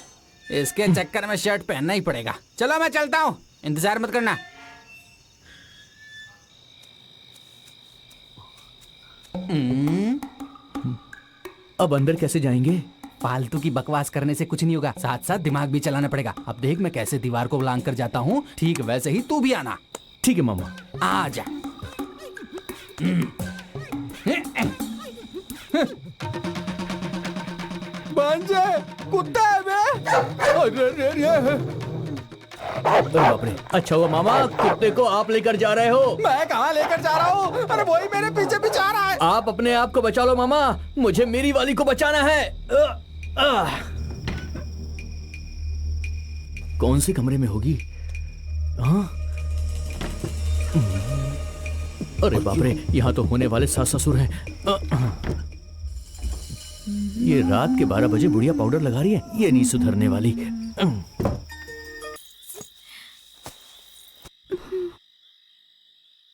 इसके चक्कर में शर्ट पहनना ही पड़ेगा। चलो मैं चलता हूँ, इंतजार मत करना। अब अंदर कैसे जाएंगे? फालतू की बकवास करने से कुछ नहीं होगा, साथ साथ दिमाग भी चलाना पड़ेगा। अब देख मैं कैसे दीवार को लांग कर जाता हूँ, ठीक वैसे ही तू भी आना। ठीक है मामा। आ जा। भांजे, कुत्ता है बे? अरे बाप रे, अच्छा हुआ मामा कुत्ते को आप लेकर जा रहे हो। मैं कहाँ लेकर जा रहा हूँ? अरे वही मेरे पीछे पीछे आ रहा है। आप अपने आप को बचा लो मामा, मुझे मेरी वाली को बचाना है। कौन से कमरे में होगी? हाँ? अरे बाप रे, यहाँ तो होने वाले सास ससुर हैं। ये रात के 12 बजे बुढ़िया पाउडर लगा रही है, ये नहीं सुधरने वाली।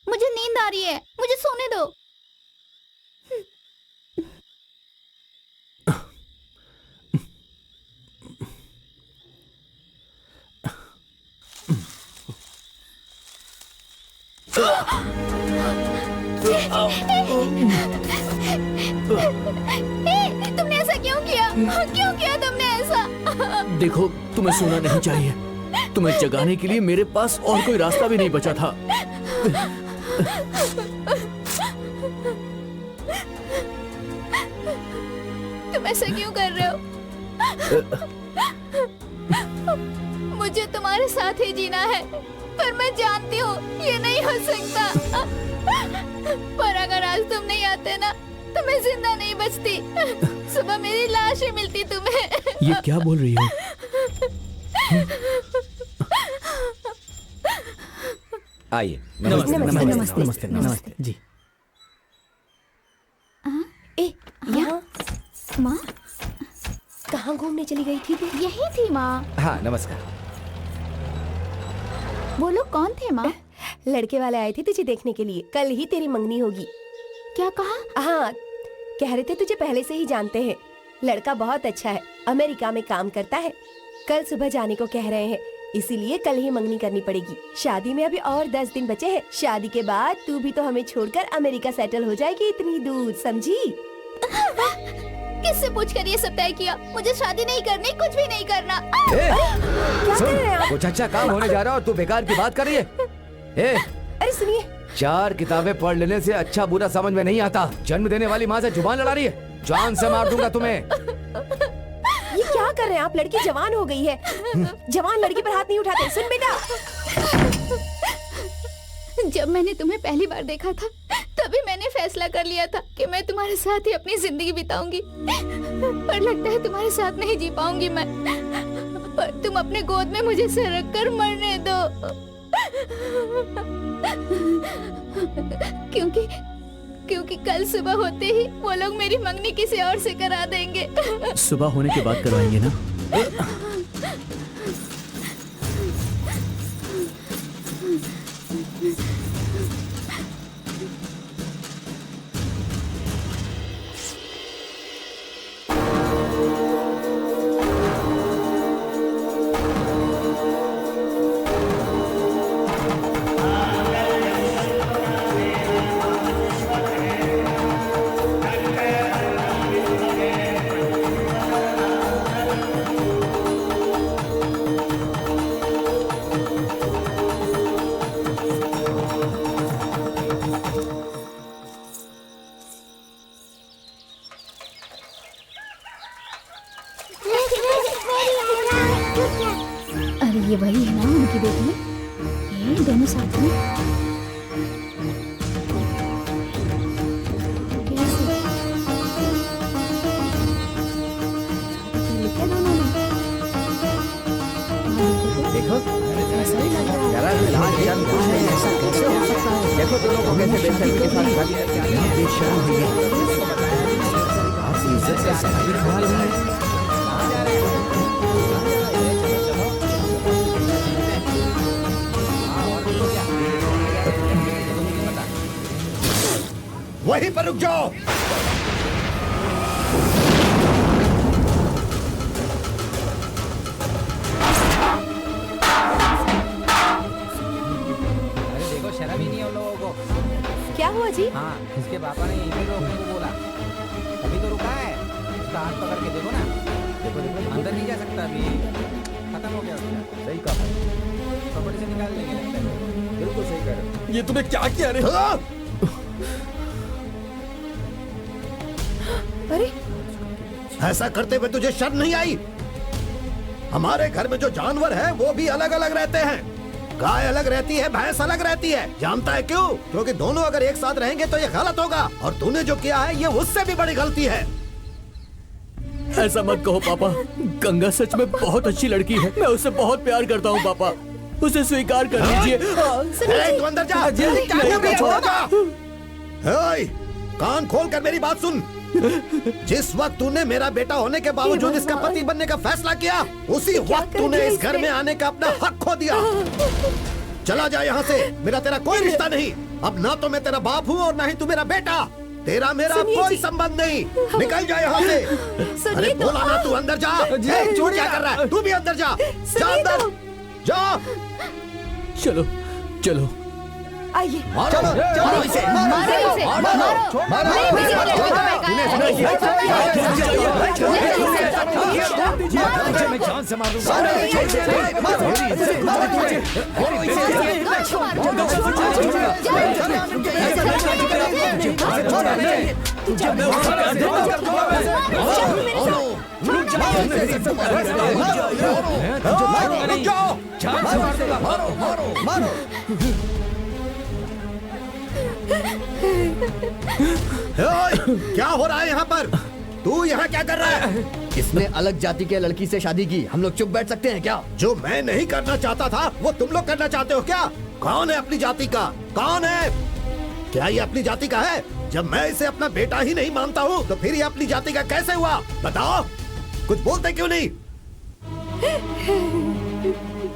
मुझे नींद आ रही है, मुझे सोने दो। तुमने ऐसा क्यों किया? क्यों किया तुमने ऐसा? देखो, तुम्हें सोना नहीं चाहिए। तुम्हें जगाने के लिए मेरे पास और कोई रास्ता भी नहीं बचा था। तुम ऐसा क्यों कर रहे हो? मुझे तुम्हारे साथ ही जीना है, पर मैं जानती हूँ ये नहीं हो सकता। पर अगर आज तुम नहीं आते ना, तो मैं जिंदा नहीं बचती। सुबह मेरी लाश ही मिलती तुम्हें। ये क्या बोल रही हो? आइए। नमस्ते नमस्ते, नमस्ते नमस्ते, नमस्ते जी। ए, यहाँ माँ कहाँ घूमने चली गई थी तू? यही थी माँ। हाँ नमस्कार। वो लोग कौन थे माँ? लड़के वाले आए थे तुझे देखने के लिए, कल ही तेरी मंगनी होगी। क्या कहा? हाँ, कह रहे थे तुझे पहले से ही जानते हैं। लड़का बहुत अच्छा है, अमेरिका में काम करता है। कल सुबह जाने को कह रहे हैं, इसीलिए कल ही मंगनी करनी पड़ेगी। शादी में अभी और 10 दिन बचे हैं। शादी के बाद तू भी तो हमें छोड़कर अमेरिका सेटल हो जाएगी इतनी दूर, समझी? किससे पूछकर ये सब तय किया? मुझे शादी नहीं करनी, कुछ भी नहीं करना। क्या कर रहे हैं आप? कुछ अच्छा काम होने जा रहा है और तू बेकार की बात कर रही है। अरे सुनिए, 4 किताबें पढ़ लेने से अच्छा बुरा समझ में नहीं आता। जन्म देने वाली माँ से जुबान लड़ा रही है, जान से मार दूंगा तुम्हें। ये क्या कर रहे हैं आप? लड़की जवान हो गई है, जवान लड़की पर हाथ नहीं उठाते। सुन बेटा, जब मैंने तुम्हें पहली बार देखा था, तभी मैंने फैसला कर लिया था कि मैं तुम्हारे साथ ही अपनी जिंदगी बिताऊंगी। पर लगता है तुम्हारे साथ नहीं जी पाऊंगी मैं। पर तुम अपने गोद में मुझे सर रख कर मरने दो, क्योंकि कल सुबह होते ही वो लोग मेरी मंगनी किसी और से करा देंगे। सुबह होने के बाद करवाएंगे ना? देखो दोनों को कैसे बेशर्मी के साथ शादी करके आ गए। बेशर्म हुई है। आप इज्जत से शादी संभाल रहे हैं। वहीं पर रुक जाओ। अरे देखो शर्म ही नहीं है उन लोगों को। क्या हुआ जी? हाँ इसके पापा ने यहीं पे रोकने को बोला, अभी तो रुका है। उसका हाथ पकड़ के देखो ना, देखो देखो अंदर नहीं जा सकता अभी, खत्म हो गया उसका। सही कहा, कपड़े से निकाल लेंगे लगता है। बिल्कुल सही कह रहे हो। ये तुम्हें क्या किया रे? अरे ऐसा करते हुए तुझे शर्म नहीं आई? हमारे घर में जो जानवर है वो भी अलग अलग रहते हैं। गाय अलग रहती है, भैंस अलग रहती है। जानता है क्यों? क्योंकि दोनों अगर एक साथ रहेंगे तो ये गलत होगा, और तूने जो किया है ये उससे भी बड़ी गलती है। ऐसा मत कहो पापा, गंगा सच में बहुत अच्छी लड़की है। मैं उससे बहुत प्यार करता हूँ पापा, उसे स्वीकार कर लीजिए। ए, तू अंदर जा। छोड़ जा। ए, कान खोल कर मेरी बात सुन। जिस वक्त तूने मेरा बेटा होने के बावजूद इसका पति बनने का फैसला किया, उसी वक्त तूने इस घर में आने का अपना हक खो दिया। चला जा यहाँ से, मेरा तेरा कोई रिश्ता नहीं। अब ना तो मैं तेरा बाप हूँ और ना ही तू मेरा बेटा। तेरा मेरा कोई संबंध नहीं। निकल जा यहाँ से। अरे बोला ना, तू अंदर जा। तू क्या कर रहा है? तू भी अंदर जा। जा अंदर जा। चलो चलो आइए। चलो चलो इसे। मारो इसे, मारो। मैं जान से मारूंगा। क्या हो रहा है यहाँ पर? तू यहाँ क्या कर रहा है? इसने अलग जाति के लड़की से शादी की, हम लोग चुप बैठ सकते हैं क्या? जो मैं नहीं करना चाहता था वो तुम लोग करना चाहते हो क्या? कौन है अपनी जाति का? कौन है? क्या ये अपनी जाति का है? जब मैं इसे अपना बेटा ही नहीं मानता हूँ तो फिर ये अपनी जाति का कैसे हुआ? बताओ, कुछ बोलते क्यों नहीं?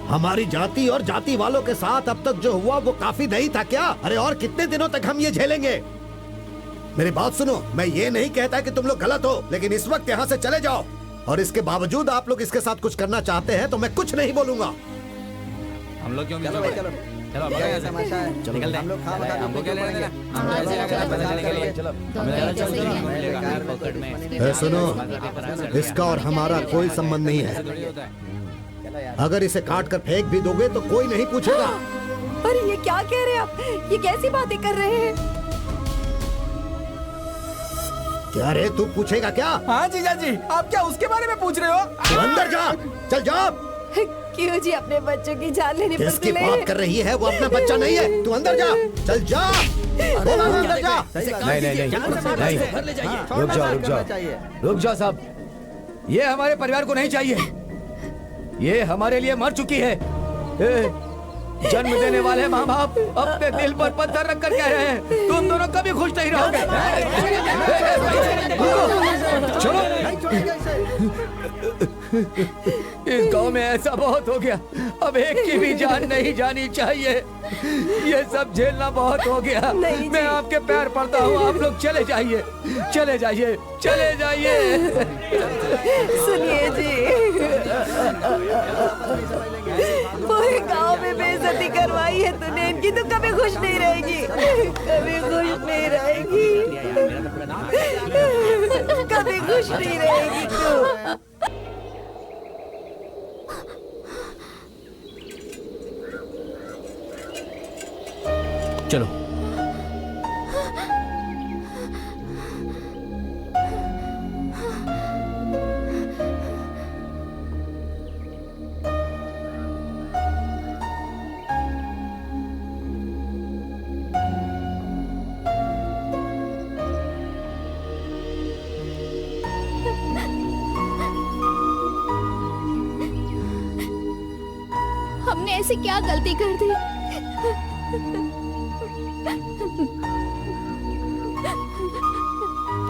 हमारी जाति और जाति वालों के साथ अब तक जो हुआ वो काफी नहीं था क्या? अरे और कितने दिनों तक हम ये झेलेंगे? मेरी बात सुनो, मैं ये नहीं कहता कि तुम लोग गलत हो, लेकिन इस वक्त यहाँ से चले जाओ। और इसके बावजूद आप लोग इसके साथ कुछ करना चाहते हैं तो मैं कुछ नहीं बोलूंगा। हम लोग क्यों? चलो चलो चलो, हम लोग तमाशा है, चलो निकल हम लोग खा खा हमको क्या लेना देना? हम ऐसे लगा बदलने के लिए चलो पकड़ में। सुनो, इसका और हमारा कोई संबंध नहीं है। अगर इसे काट कर फेंक भी दोगे तो कोई नहीं पूछेगा। अरे ये क्या कह रहे हैं आप? ये कैसी बातें कर रहे हैं? क्या रे, तू पूछेगा क्या? हाँ जीजा जी, आप क्या उसके बारे में पूछ रहे हो? तू अंदर जा, चल जा। क्यों जी अपने बच्चों की जान लेने पर किसकी तुले? बात कर रही है? वो अपना बच्चा नहीं है। तू अंदर जा, चल जा। बोला ना, अंदर जा। नहीं नहीं नहीं नहीं, रुक जाओ रुक जाओ रुक जाओ साहब, ये हमारे परिवार को नहीं चाहिए। ये हमारे लिए मर चुकी है। जन्म देने वाले माँ बाप अपने दिल पर पत्थर रख कर कह रहे हैं तुम दोनों कभी खुश नहीं रहोगे। छोड़ो, इस गांव में ऐसा बहुत हो गया, अब एक की भी जान नहीं जानी चाहिए। ये सब झेलना बहुत हो गया। मैं आपके पैर पड़ता हूँ, आप लोग चले जाइए, चले जाइए, चले जाइए। सुनिए जी, पूरे गांव में बेइज्जती करवाई है तूने इनकी, तो कभी खुश नहीं रहेगी, कभी खुश नहीं रहेगी, कभी खुश नहीं रहेगी तू। चलो हमने ऐसी क्या गलती कर दी?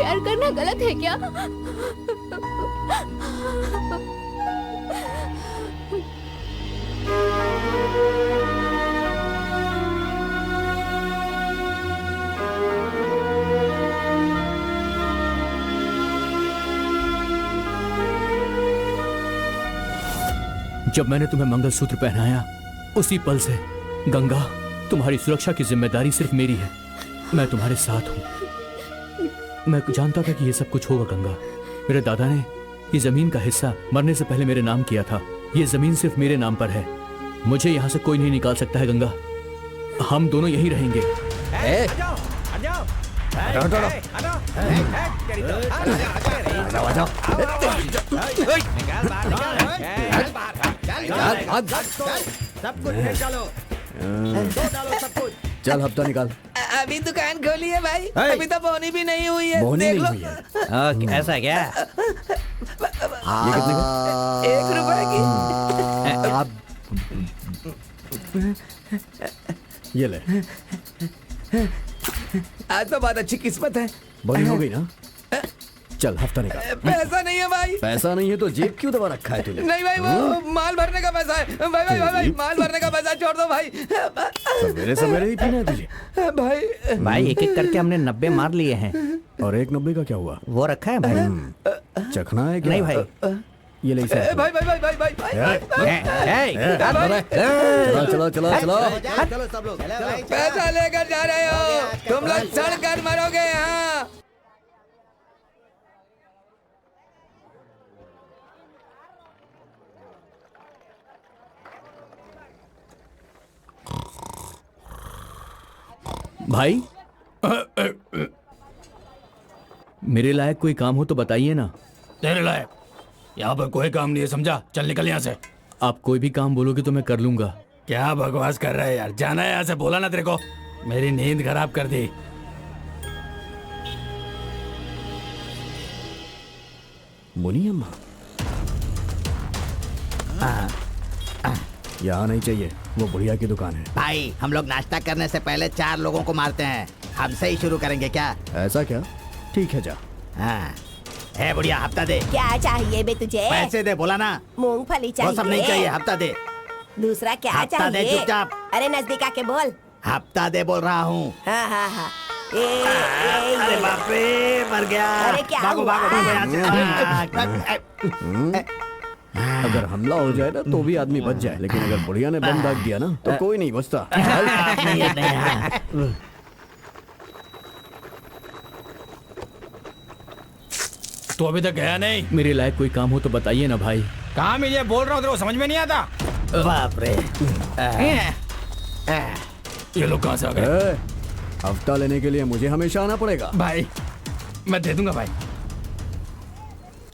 प्यार करना गलत है क्या? जब मैंने तुम्हें मंगलसूत्र पहनाया उसी पल से गंगा, तुम्हारी सुरक्षा की जिम्मेदारी सिर्फ मेरी है। मैं तुम्हारे साथ हूं। मैं जानता था कि ये सब कुछ होगा गंगा। मेरे दादा ने ये जमीन का हिस्सा मरने से पहले मेरे नाम किया था। ये जमीन सिर्फ मेरे नाम पर है। मुझे यहाँ से कोई नहीं निकाल सकता है गंगा। हम दोनों यहीं रहेंगे। सब कुछ फेंक डालो, डालो सब कुछ। चल हफ्ता निकाल। अभी दुकान खोली है भाई, है। अभी तो बोनी भी नहीं हुई है। बोनी देख नहीं लो। हुई है। ऐसा है क्या? ये कितने का? 1 रुपए की। ये ले, आज तो बहुत अच्छी किस्मत है। बोनी हो गई ना? चल हफ्ता निकाल। पैसा नहीं है भाई। पैसा नहीं है तो जेब क्यों दबा रखा है तूने? नहीं भाई, वो माल भरने का पैसा है। भाई भाई भाई, भाई माल भरने का पैसा छोड़ दो भाई। सवेरे सवेरे ही पीना है तुझे? भाई भाई एक एक करके हमने 90 मार लिए हैं। और 1.90 का क्या हुआ? वो रखा है भाई? चखना है क्या? नहीं भाई। ये ले इसे। भाई भाई भाई भाई भाई चलो चलो चलो चलो। पैसा लेकर जा रहे हो तुम लोग, सड़ कर मरोगे यहाँ। भाई मेरे लायक कोई काम हो तो बताइए ना। तेरे लायक यहाँ पर कोई काम नहीं है, समझा? चल निकल यहाँ से। आप कोई भी काम बोलोगे तो मैं कर लूंगा। क्या बकवास कर रहा है यार? जाना है यहाँ से, बोला ना तेरे को। मेरी नींद खराब कर दी। मुनी अम्मा यहाँ नहीं चाहिए, वो बुढ़िया की दुकान है। भाई हम लोग नाश्ता करने से पहले 4 लोगों को मारते हैं। हमसे ही शुरू करेंगे क्या? ऐसा क्या? ठीक है जा। हाँ। है बुढ़िया, हफ्ता दे। क्या चाहिए बे तुझे? पैसे दे, बोला ना। मूंगफली वो चाहिए? सब नहीं चाहिए, हफ्ता दे। दूसरा क्या हफ्ता दे, चाहिए? चुपचाप। अरे नजदीक आके बोल। हफ्ता दे बोल रहा हूँ। हाँ हाँ हाँ। अरे बाप रे, मर गया। अरे क्या भागो हुआ? भागो भागो यहाँ से। अगर हमला हो जाए ना तो भी आदमी बच जाए, लेकिन अगर बुढ़िया ने बम दाग दिया ना तो कोई नहीं बचता। तो अभी तक गया नहीं? मेरे लायक कोई काम हो तो बताइए ना भाई। काम ही ये बोल रहा हूँ, तेरे को समझ में नहीं आता? बाप रे। ये लोग कहाँ से आ गए? हफ्ता लेने के लिए मुझे हमेशा आना पड़ेगा। भाई मैं दे दूंगा भाई।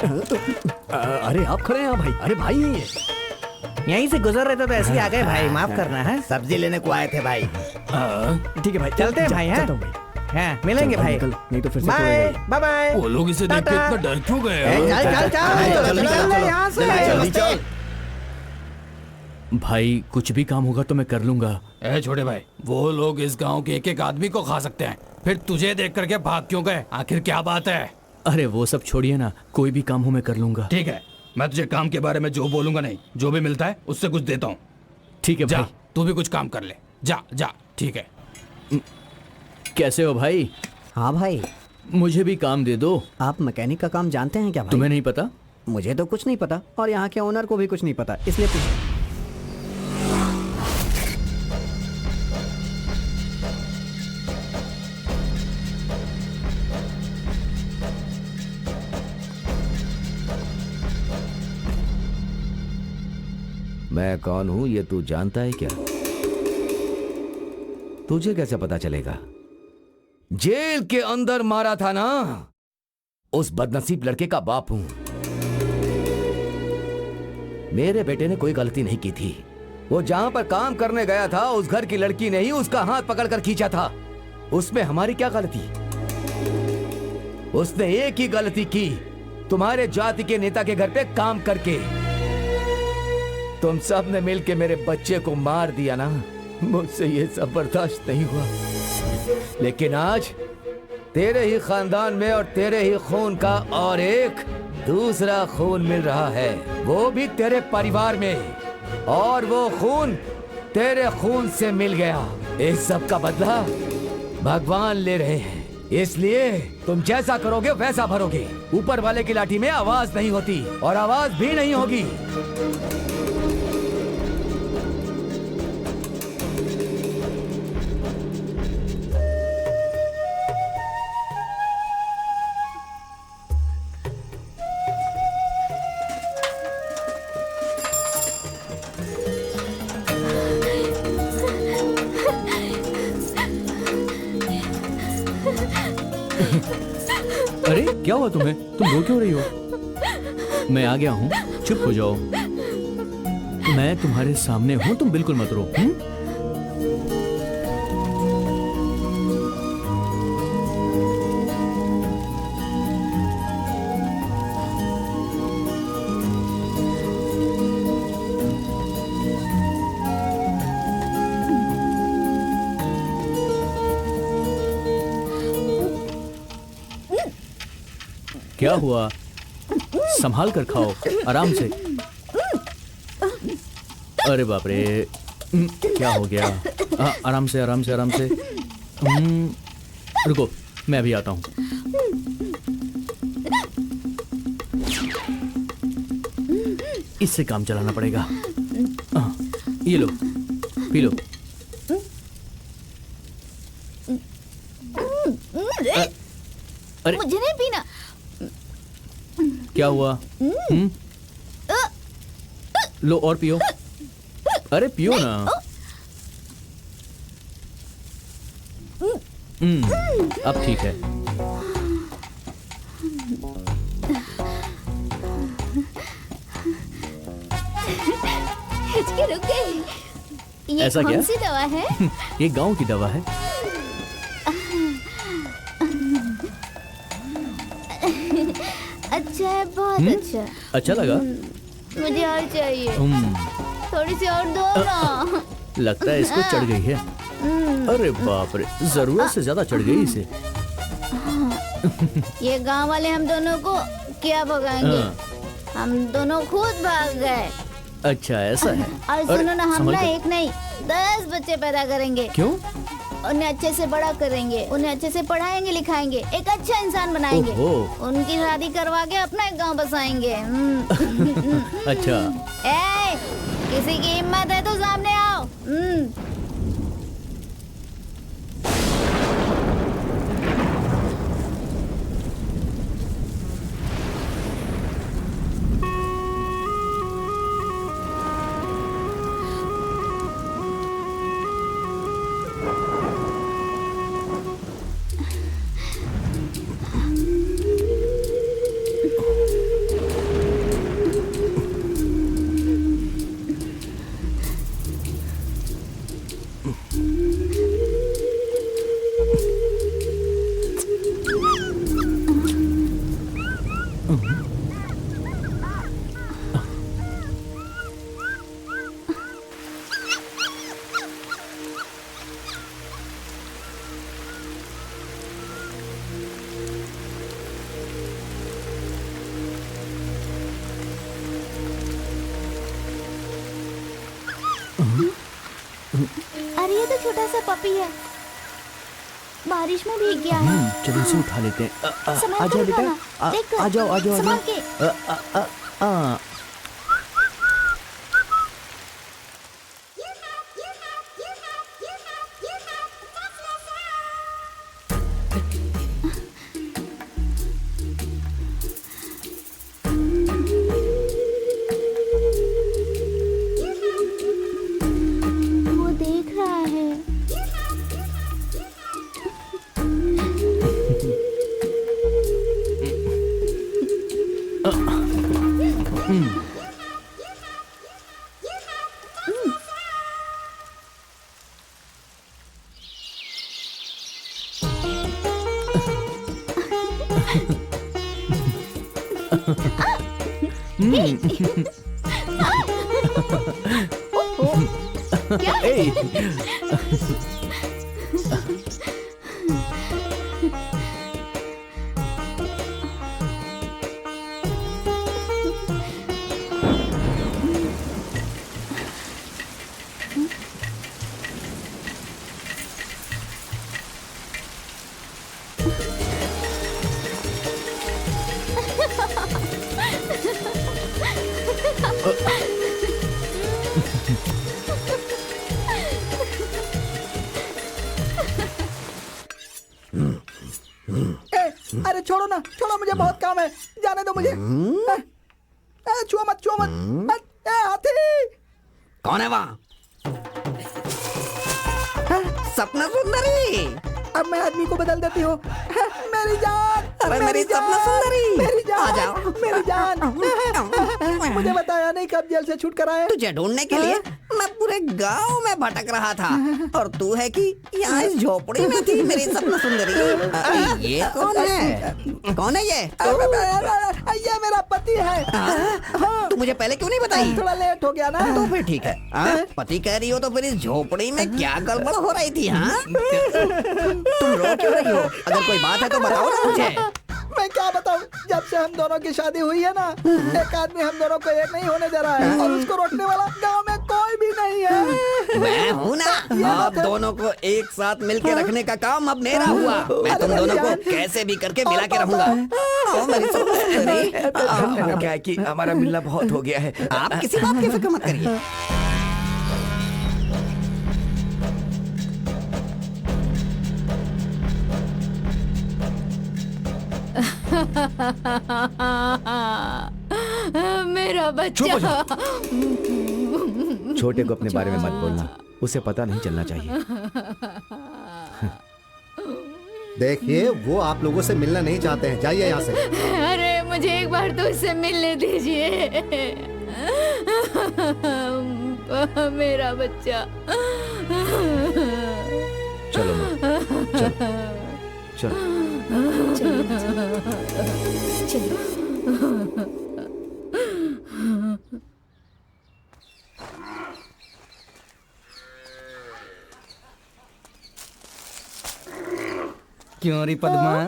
अरे आप खड़े हैं भाई? अरे भाई नहीं है। यहीं से गुजर रहे थे तो ऐसे ही आ गए भाई, माफ करना है। सब्जी लेने को आए थे भाई। ठीक है भाई, चलते हैं भाई। चलता हूँ भाई। हाँ, मिलेंगे चल, भाई। निकल, नहीं तो फिर से बाय तोड़ेगा। Bye bye. वो लोग इसे देख के इतना डर क्यों गए? चल चल चल, निकल यहाँ से। जल्दी चल। भाई कुछ भी काम होगा तो मैं कर लूंगा। ए छोटे भाई, वो लोग इस गांव के एक एक आदमी को खा सकते हैं, फिर तुझे देख करके भाग क्यों गए? आखिर क्या बात है? अरे वो सब छोड़िए ना, कोई भी काम हो मैं कर लूंगा। ठीक है, मैं तुझे काम के बारे में जो बोलूंगा नहीं, जो भी मिलता है उससे कुछ देता हूँ। ठीक है जा, भाई। तू भी कुछ काम कर ले। जा जा, ठीक है। कैसे हो भाई? हाँ भाई, मुझे भी काम दे दो। आप मैकेनिक का काम जानते हैं क्या भाई? तुम्हें नहीं पता? मुझे तो कुछ नहीं पता और यहाँ के ओनर को भी कुछ नहीं पता, इसलिए मैं कौन हूं ये तू जानता है क्या? तुझे कैसे पता चलेगा? जेल के अंदर मारा था ना, उस बदनसीब लड़के का बाप हूं। मेरे बेटे ने कोई गलती नहीं की थी। वो जहां पर काम करने गया था उस घर की लड़की ने ही उसका हाथ पकड़कर खींचा था। उसमें हमारी क्या गलती? उसने एक ही गलती की, तुम्हारे जाति के नेता के घर पे काम करके। तुम सब ने मिलके मेरे बच्चे को मार दिया ना, मुझसे ये सब बर्दाश्त नहीं हुआ। लेकिन आज तेरे ही खानदान में और तेरे ही खून का और एक दूसरा खून मिल रहा है, वो भी तेरे परिवार में, और वो खून तेरे खून से मिल गया। इस सब का बदला भगवान ले रहे हैं, इसलिए तुम जैसा करोगे वैसा भरोगे। ऊपर वाले की लाठी में आवाज नहीं होती और आवाज भी नहीं होगी। अरे क्या हुआ तुम्हें? तुम रो क्यों रही हो? मैं आ गया हूँ, चुप हो जाओ। मैं तुम्हारे सामने हूँ, तुम बिल्कुल मत रो। क्या हुआ? संभाल कर खाओ, आराम से। अरे बाप रे, क्या हो गया? आराम से आराम से आराम से। रुको, मैं अभी आता हूँ। इससे काम चलाना पड़ेगा। ये लो, पी लो। अरे मुझे नहीं पीना। क्या हुआ? लो और पियो। अरे पियो ना। अब ठीक है। हिचकी रुक गई। ये ऐसा कौन क्या? सी दवा है? ये गांव की दवा है। अच्छा है, बहुत अच्छा। अच्छा लगा? मुझे और चाहिए। थोड़ी सी और दो ना। लगता है इसको चढ़ गई है। अरे बाप रे, जरूरत से ज्यादा चढ़ गई इसे। ये गांव वाले हम दोनों को क्या भगाएंगे? हम दोनों खुद भाग गए। अच्छा ऐसा है। और सुनो ना, हम ना एक नहीं 10 बच्चे पैदा करेंगे। क्यों? उन्हें अच्छे से बड़ा करेंगे, उन्हें अच्छे से पढ़ाएंगे लिखाएंगे, एक अच्छा इंसान बनाएंगे। उनकी शादी करवा के अपना एक गांव बसाएंगे। अच्छा। ए, किसी की हिम्मत है तो सामने आओ। अरे ये तो छोटा सा पपी है, बारिश में भीग गया है। चलो इसे उठा लेते हैं। आ जाओ बेटा, आ जाओ आ जाओ। संभाल के। वो देख रहा है। क्या? ए, अरे छोड़ो ना, छोड़ो, मुझे बहुत काम है, जाने दो मुझे। छुओ मत, छुओ मत। हाथी कौन है वहाँ? सपना सुंदरी। अब मैं आदमी को बदल देती हूँ। मेरी जान, अरे मेरी सपना सुंदरी, मेरी जान, आ जाओ। मेरी जान। मुझे बताया नहीं कब जेल से छूट कर आए। तुझे ढूंढने के लिए मैं पूरे गांव में भटक रहा था और तू है कि यहाँ इस झोपड़ी में थी मेरी सपना सुंदरी। ये कौन है? कौन है ये? ये मेरा पति है। तू मुझे पहले क्यों नहीं बताई? थोड़ा लेट हो गया ना। तो फिर ठीक है। पति कह रही हो तो फिर इस झोपड़ी में क्या गड़बड़ हो रही थी? हाँ, तुम रो क्यों रही हो? अगर कोई बात है तो बताओ ना मुझे। मैं क्या बताऊं, जब से हम दोनों की शादी हुई है ना, एक आदमी हम दोनों को एक नहीं होने दे रहा है और उसको रोकने वाला गांव में कोई भी नहीं है। मैं हूँ ना, अब दोनों को एक साथ मिलके रखने का काम अब मेरा हुआ। मैं तुम दोनों को कैसे भी करके मिला के रहूंगा। क्या है कि हमारा मिलना बहुत हो गया है। आप किसी बात की फिक्र मत करिए। मेरा बच्चा। छोटे को अपने बारे में मत बोलना, उसे पता नहीं चलना चाहिए। देखिए, वो आप लोगों से मिलना नहीं चाहते हैं, जाइए यहाँ से। अरे मुझे एक बार तो उससे मिलने दीजिए। मेरा बच्चा। चलो माँ, चलो क्यों रे पद्मा,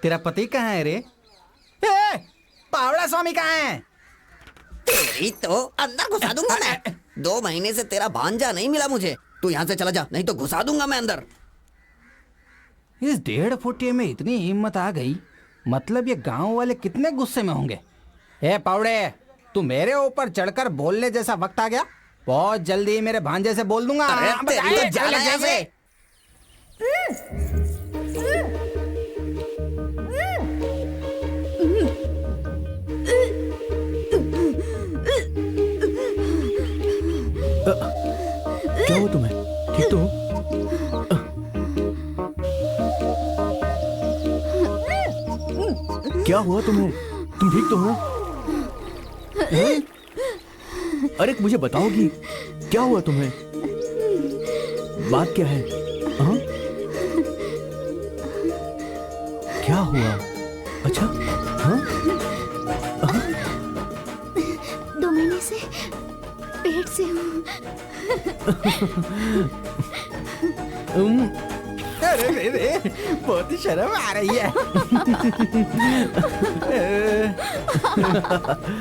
तेरा पति कहाँ है रे? पावड़ा स्वामी कहाँ है? तेरी तो अंदर घुसा दूंगा मैं। 2 महीने से तेरा भांजा नहीं मिला मुझे। तू यहाँ से चला जा, नहीं तो घुसा दूंगा मैं अंदर। इस 1.5 फुटिये में इतनी हिम्मत आ गई, मतलब ये गांव वाले कितने गुस्से में होंगे। ए पावड़े, तू मेरे ऊपर चढ़कर बोलने जैसा वक्त आ गया। बहुत जल्दी मेरे भांजे से बोल दूंगा। अरे तेरी तो जान है यहाँ से। क्या हुआ तुम्हें? ठीक तो हो? क्या हुआ तुम्हें? तुम ठीक तो हो? अरे मुझे बताओगी क्या हुआ तुम्हें? बात क्या है? हाँ? क्या हुआ? अच्छा, हाँ? 2 महीने से पेट से हूँ। अरे रे, बहुत ही शर्म आ रही है।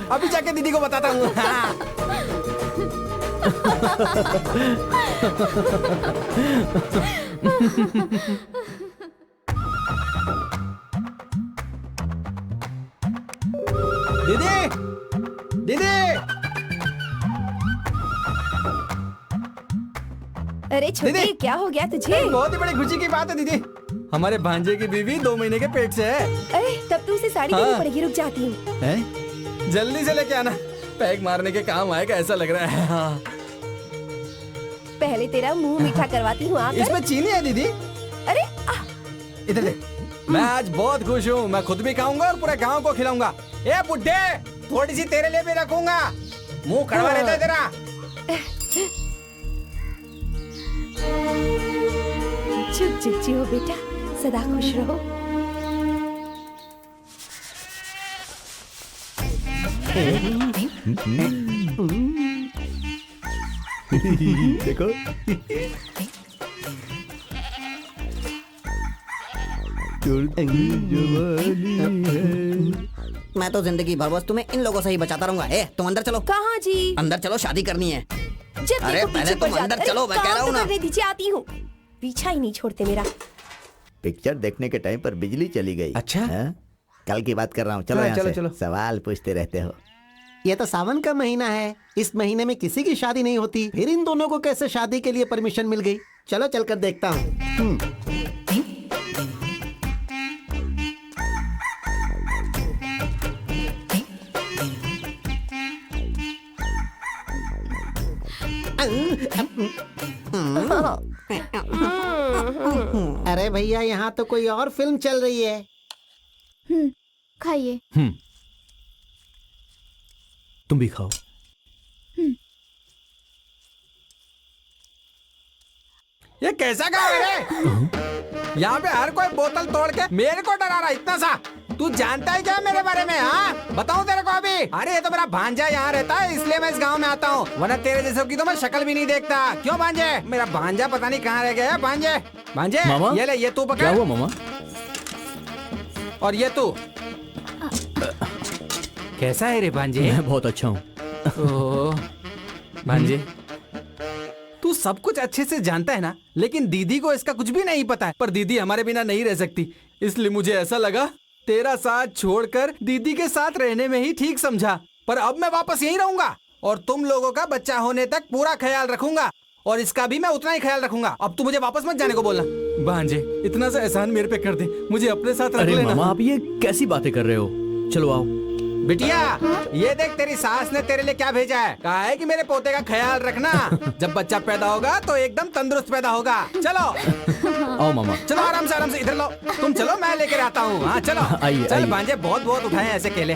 अभी जाके दीदी को बताता हूँ। दीदी, दीदी। अरे छोटे, दीदी! क्या हो गया तुझे? बहुत ही बड़ी खुशी की बात है दीदी, हमारे भांजे की बीवी 2 महीने के पेट से है। अरे तब तो उसे साड़ी देनी पड़ेगी, रुक जाती हूँ। हैं? जल्दी से लेके आना, पैक मारने के काम आएगा ऐसा लग रहा है। हाँ। पहले तेरा मुंह मीठा करवाती हूँ। आकर। इसमें चीनी है दीदी। अरे इधर देख, मैं आज बहुत खुश हूँ। मैं खुद भी खाऊंगा और पूरे गांव को खिलाऊंगा। ए बुड्ढे, थोड़ी सी तेरे लिए भी रखूंगा। मुंह कड़वा रहता है तेरा। चुप चुप जियो बेटा, सदा खुश रहो। देखो, मैं तो जिंदगी भर बस तुम्हें इन लोगों से ही बचाता रहूंगा। तुम अंदर चलो। कहाँ जी? अंदर चलो, शादी करनी है। जब अरे देखो पहले पीछे तुम पड़ अंदर जाते। चलो, मैं कह रहा हूँ ना। करने दीजिए, आती हूँ। पीछा ही नहीं छोड़ते मेरा। पिक्चर देखने के टाइम पर बिजली चली गई। अच्छा? कल की बात कर रहा हूँ। चलो हाँ, यहाँ चलो, से। चलो। सवाल पूछते रहते हो। ये तो सावन का महीना है, इस महीने में किसी की शादी नहीं होती, फिर इन दोनों को कैसे शादी के लिए परमिशन मिल गई? चलो चलकर देखता हूँ। अरे भैया, यहाँ तो कोई और फिल्म चल रही है। खाइए। तुम भी खाओ। ये कैसा गाँव है रे? यहाँ पे हर कोई बोतल तोड़ के मेरे को डरा रहा है इतना सा। तू जानता है क्या मेरे बारे में? हाँ, बताऊं तेरे को अभी? अरे ये तो मेरा भांजा यहाँ रहता है, इसलिए मैं इस गांव में आता हूँ, वरना तेरे जैसे की तो मैं शक्ल भी नहीं देखता। क्यों भांजे? मेरा भांजा पता नहीं कहाँ रह गया है। भांजे, भांजे, मामा? ये ले, ये तू पकड़। क्या हुआ मामा? और ये तू कैसा है रे भांजे? मैं बहुत अच्छा हूँ। भांजे, तू सब कुछ अच्छे से जानता है ना, लेकिन दीदी को इसका कुछ भी नहीं पता है। पर दीदी हमारे बिना नहीं रह सकती, इसलिए मुझे ऐसा लगा तेरा साथ छोड़कर दीदी के साथ रहने में ही ठीक समझा। पर अब मैं वापस यहीं रहूंगा और तुम लोगों का बच्चा होने तक पूरा ख्याल रखूंगा, और इसका भी मैं उतना ही ख्याल रखूंगा। अब तू मुझे वापस मत जाने को बोलना। भांजे, इतना सा एहसान मेरे पे कर दे, मुझे अपने साथ रख अरे लेना। मामा, आप ये कैसी बातें कर रहे हो? चलो आओ। बिटिया, ये देख तेरी सास ने तेरे लिए क्या भेजा है। कहा है कि मेरे पोते का ख्याल रखना, जब बच्चा पैदा होगा तो एकदम तंदुरुस्त पैदा होगा। चलो आओ मामा। चलो, आराम से इधर लो। तुम चलो, मैं लेकर आता हूँ। हाँ चलो। आइए, चल आइए। भांजे, बहुत बहुत उठाए ऐसे केले।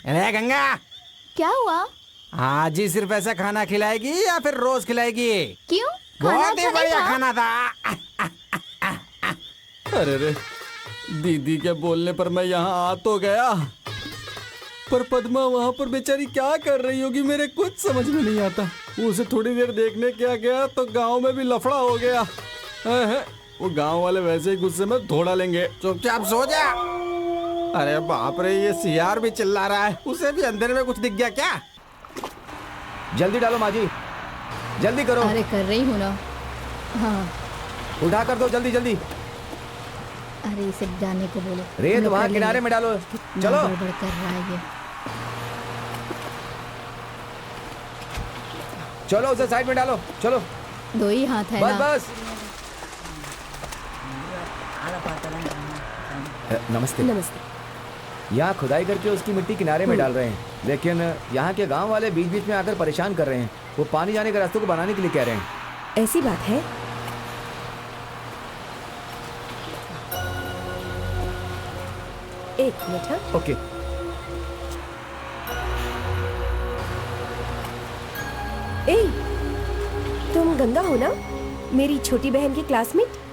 अरे गंगा, क्या हुआ? आज ही सिर्फ ऐसा खाना खिलाएगी या फिर रोज खिलाएगी? क्यों? खाना बहुत ही अच्छा नहीं बढ़िया था? खाना था। अरे रे, दीदी के बोलने पर मैं यहाँ आ तो गया, पर पद्मा वहाँ पर बेचारी क्या कर रही होगी मेरे कुछ समझ में नहीं आता। उसे थोड़ी देर देखने क्या गया तो गांव में भी लफड़ा हो गया। वो गांव वाले वैसे ही गुस्से में धोड़ा लेंगे। चुपचाप सो जा। अरे बाप रे, ये सियार भी चिल्ला रहा है, उसे भी अंदर में कुछ दिख गया क्या? जल्दी डालो माँ जी, जल्दी करो। अरे कर रही हूँ ना। हाँ, उठा कर दो, जल्दी जल्दी। अरे इसे जाने को बोलो। रेत मैं वहाँ कर किनारे लूंगी। में डालो। कितना चलो गड़बड़ कर रहा है ये। चलो, उसे साइड में डालो। चलो, दो ही हाथ है बस ना। बस। नमस्ते। नमस्ते। यहाँ खुदाई करके उसकी मिट्टी किनारे में डाल रहे हैं, लेकिन यहाँ के गांव वाले बीच बीच में आकर परेशान कर रहे हैं। वो पानी जाने के रास्तों को बनाने के लिए कह रहे हैं। ऐसी बात है? एक मिनट। हाँ, ओके। ए, तुम गंगा हो ना, मेरी छोटी बहन की क्लासमेट?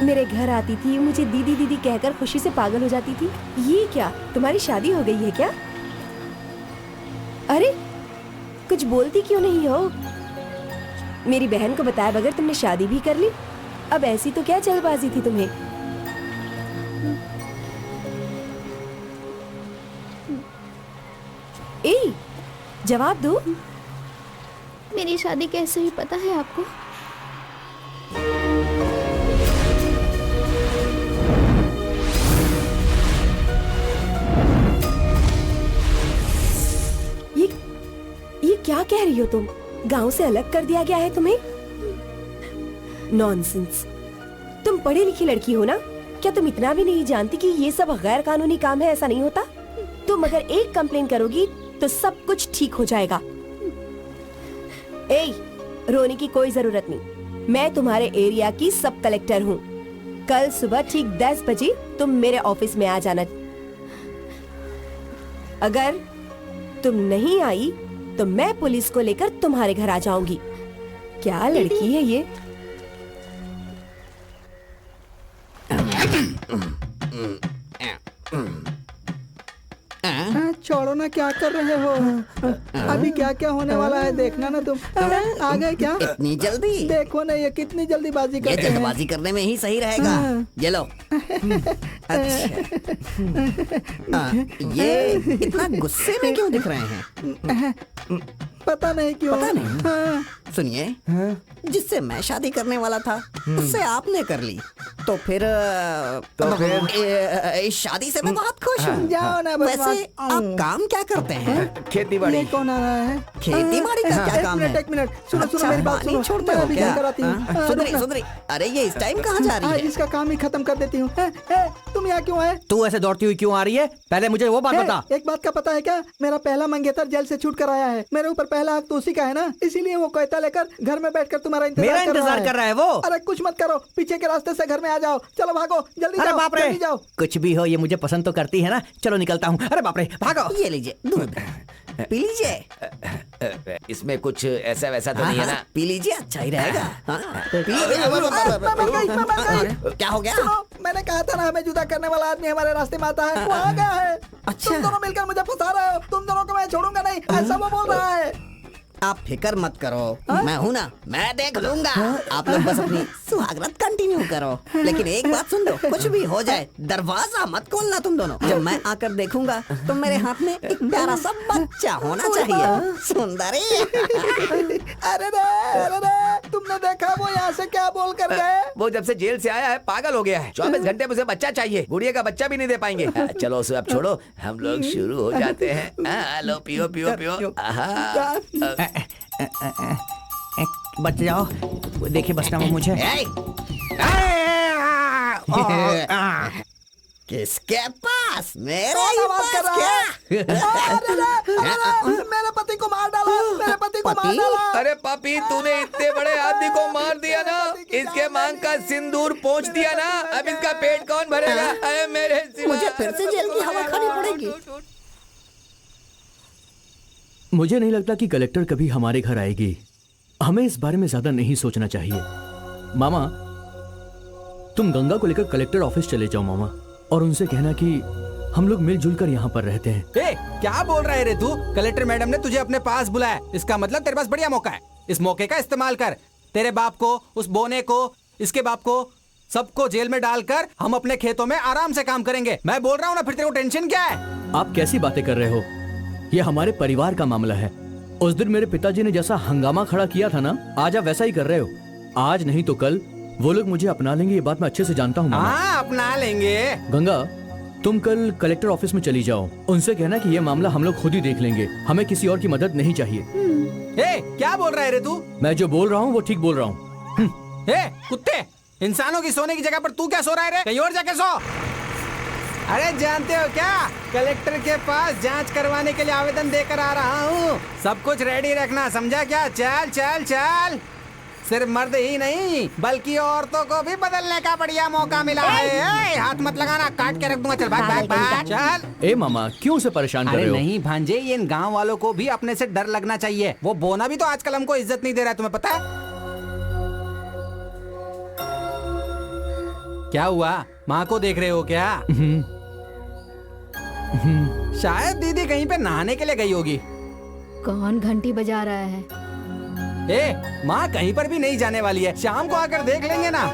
मेरे घर आती थी, मुझे दीदी दीदी कहकर खुशी से पागल हो जाती थी। ये क्या, तुम्हारी शादी हो गई है क्या? अरे कुछ बोलती क्यों नहीं हो? मेरी बहन को बताया बगैर तुमने शादी भी कर ली। अब ऐसी तो क्या जल्दबाजी थी तुम्हें? ए, जवाब दो। मेरी शादी कैसे हुई पता है आपको? ये क्या कह रही हो तुम? गांव से अलग कर दिया गया है तुम्हें? नॉनसेंस। तुम पढ़ी लिखी लड़की हो ना, क्या तुम इतना भी नहीं जानती कि ये सब गैर कानूनी काम है? ऐसा नहीं होता। तुम अगर एक कंप्लेन करोगी तो सब कुछ ठीक हो जाएगा। ए, रोने की कोई जरूरत नहीं। मैं तुम्हारे एरिया की सब कलेक्टर हूँ। कल सुबह ठीक 10 बजे तुम मेरे ऑफिस में आ जाना। अगर तुम नहीं आई तो मैं पुलिस को लेकर तुम्हारे घर आ जाऊंगी। क्या लड़की है ये? छोड़ो ना, क्या कर रहे हो? अभी क्या क्या होने वाला है देखना ना तुम। आ गए क्या? इतनी जल्दी? देखो ना ये कितनी जल्दीबाजी ये करते हैं। जल्दबाजी करने में ही सही रहेगा। ये लो। अच्छा। ये इतना गुस्से में क्यों दिख रहे हैं? पता नहीं क्यों। पता नहीं। हाँ। सुनिए, जिससे मैं शादी करने वाला था उससे आपने कर ली, तो फिर इस शादी से मैं बहुत खुश हूँ। जाओ ना बस। वैसे आप काम क्या करते हैं? खेती बाड़ी। ये कौन आ रहा है? खेती बाड़ी का क्या काम है? एक मिनट सुनो सुनो मेरी बात सुनो। छोड़ते मैं हो अभी क्या? घर कराती हूँ। सुधरी। अरे ये इस टाइम कहाँ जा रही है? इसका काम ही खत्म कर देती हूँ। तुम यहाँ क्यों आए? तू ऐसे दौड़ती हुई क्यों आ रही है? पहले मुझे वो बात बता। एक बात का पता है क्या? मेरा पहला मंगेतर जेल से छूट कर आया है। मेरे ऊपर पहला हक तो उसी का है ना, इसीलिए वो कहता लेकर घर में बैठकर तुम्हारा इंतजार कर रहा है वो। अरे कुछ मत करो, पीछे के रास्ते से घर में आ जाओ। चलो भागो, जल्दी अरे जाओ, बाप रे, जल्दी जाओ। कुछ भी हो ये मुझे पसंद तो करती है ना। चलो निकलता हूँ। अरे बाप रे, भागो। ये लीजिए दूध, पी लीजिए। इसमें कुछ ऐसा वैसा तो नहीं है ना? पी लीजिए, अच्छा ही रहेगा। क्या हो गया? सुनो, मैंने कहा था ना हमें जुदा करने वाला आदमी हमारे रास्ते में आता है, वो आ गया है। अच्छा। तुम दोनों मिलकर मुझे फंसा रहे हो। तुम दोनों को मैं छोड़ूंगा नहीं, ऐसा वो बोल रहा है। आप फिक्र मत करो, मैं हूं ना, मैं देख लूंगा। आप लोग बस अपनी सुहागरात कंटिन्यू करो। लेकिन एक बात सुन लो, कुछ भी हो जाए दरवाजा मत खोलना तुम दोनों। जब मैं आकर देखूंगा तो मेरे हाथ में एक प्यारा सा बच्चा होना चाहिए। सुंदरी। अरे रे, तुमने देखा वो यहाँ से क्या बोल कर गए? वो जब से जेल से आया है पागल हो गया है। 24 घंटे में उसे बच्चा चाहिए, गुड़िया का बच्चा भी नहीं दे पाएंगे। चलो उसे अब छोड़ो, हम लोग शुरू हो जाते हैं। लो पियो पियो पियो। बच जाओ, देखिए बचना वो मुझे। किसके पास? मेरे पास कर रहा है। मेरे पति को मार डाला, मेरे पति को मार डाला। अरे पापी, तूने इतने बड़े आदमी को मार दिया ना, इसके मांग का सिंदूर पोंछ दिया ना, अब इसका पेट कौन भरेगा? अरे मेरे सिवा। मुझे फिर से जेल की हवा खानी पड़ेगी। मुझे नहीं लगता कि कलेक्टर कभी हमारे घर आएगी। हमें इस बारे में ज्यादा नहीं सोचना चाहिए। मामा, तुम गंगा को लेकर कलेक्टर ऑफिस चले जाओ मामा, और उनसे कहना कि हम लोग मिलजुल कर यहाँ पर रहते हैं। क्या बोल रहा है रे तू? कलेक्टर मैडम ने तुझे अपने पास बुलाया, इसका मतलब तेरे पास बढ़िया मौका है। इस मौके का इस्तेमाल कर। तेरे बाप को, उस बोने को, इसके बाप को, सबको जेल में डालकर हम अपने खेतों में आराम से काम करेंगे। मैं बोल रहा हूँ ना, फिर तेरे को टेंशन क्या है? आप कैसी बातें कर रहे हो? ये हमारे परिवार का मामला है। उस दिन मेरे पिताजी ने जैसा हंगामा खड़ा किया था ना, आज आप वैसा ही कर रहे हो। आज नहीं तो कल वो लोग मुझे अपना लेंगे, ये बात मैं अच्छे से जानता हूँ। हाँ, अपना लेंगे। गंगा, तुम कल कलेक्टर ऑफिस में चली जाओ, उनसे कहना कि ये मामला हम लोग खुद ही देख लेंगे, हमें किसी और की मदद नहीं चाहिए। क्या बोल रहा है रे तू? मैं जो बोल रहा हूँ वो ठीक बोल रहा हूँ। कुत्ते, इंसानों की सोने की जगह पर तू क्या सो रहा है रे? कहीं और जाके सो। अरे जानते हो क्या, कलेक्टर के पास जांच करवाने के लिए आवेदन देकर आ रहा हूँ। सब कुछ रेडी रखना, समझा क्या? चल चल चल। सिर्फ मर्द ही नहीं बल्कि औरतों को भी बदलने का बढ़िया मौका मिला है। हाथ मत लगाना, काट के रख दूंगा। चल भाग भाग भाग चल। ए मामा, क्यों उसे परेशान कर रहे हो? नहीं भांजे, ये इन गांव वालों को भी अपने से डर लगना चाहिए। वो बोना भी तो आजकल हमको इज्जत नहीं दे रहा है, तुम्हें पता है? क्या हुआ? माँ को देख रहे हो क्या? शायद दीदी कहीं पे नहाने के लिए गई होगी। कौन घंटी बजा रहा है? माँ कहीं पर भी नहीं जाने वाली है, शाम को आकर देख लेंगे ना।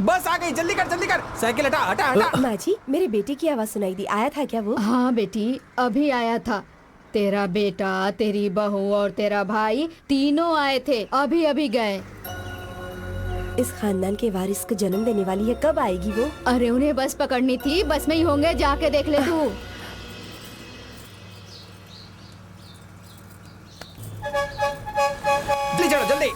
बस आ गई, जल्दी कर जल्दी कर। साइकिल हटा हटा हटा। माँ जी, मेरे बेटे की आवाज सुनाई दी, आया था क्या वो? हाँ बेटी, अभी आया था। तेरा बेटा, तेरी बहू और तेरा भाई तीनों आए थे, अभी अभी गए। इस खानदान के वारिस को जन्म देने वाली है, कब आएगी वो? अरे उन्हें बस पकड़नी थी, बस में ही होंगे, जाके देख ले तू। जल्दी चलो जल्दी।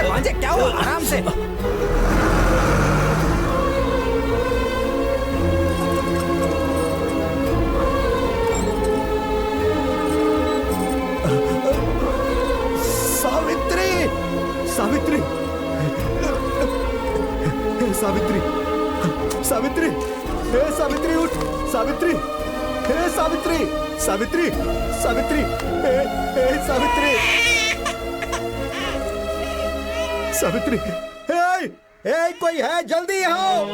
भांजे क्या हुआ? आराम से। सावित्री, सावित्री, सावित्री, सावित्री, हे सावित्री उठ, सावित्री, हे सावित्री, सावित्री, सावित्री, हे सावित्री, सावित्री, हे कोई है, जल्दी आओ।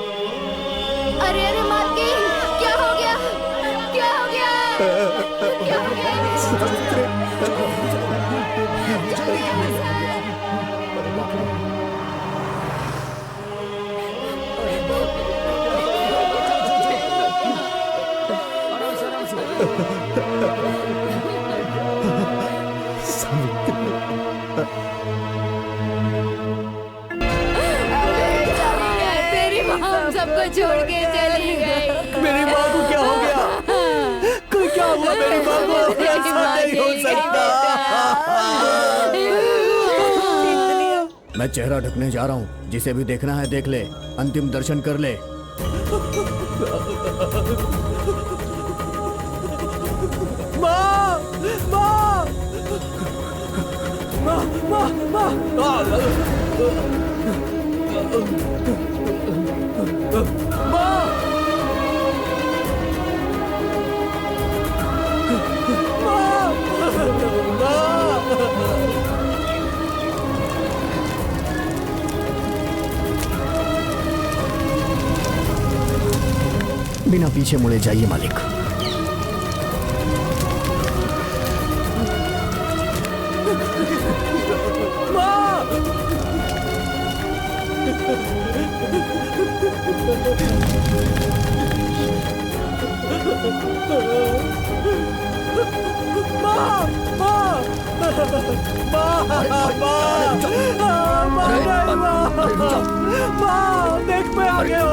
अरे अरे मालकिन, क्या हो गया? क्या हो गया? क्या हो गया? तेरी माँ हम सबको छोड़ के चली गई। मेरी माँ को क्या हो गया? क्या हुआ मेरी माँ को? ऐसा नहीं हो सकता। मैं चेहरा ढकने जा रहा हूँ। जिसे भी देखना है देख ले, अंतिम दर्शन कर ले। माँ, माँ, माँ, माँ, माँ, बिना पीछे मुड़े जाइए मालिक। देख मैं आ गया हूँ।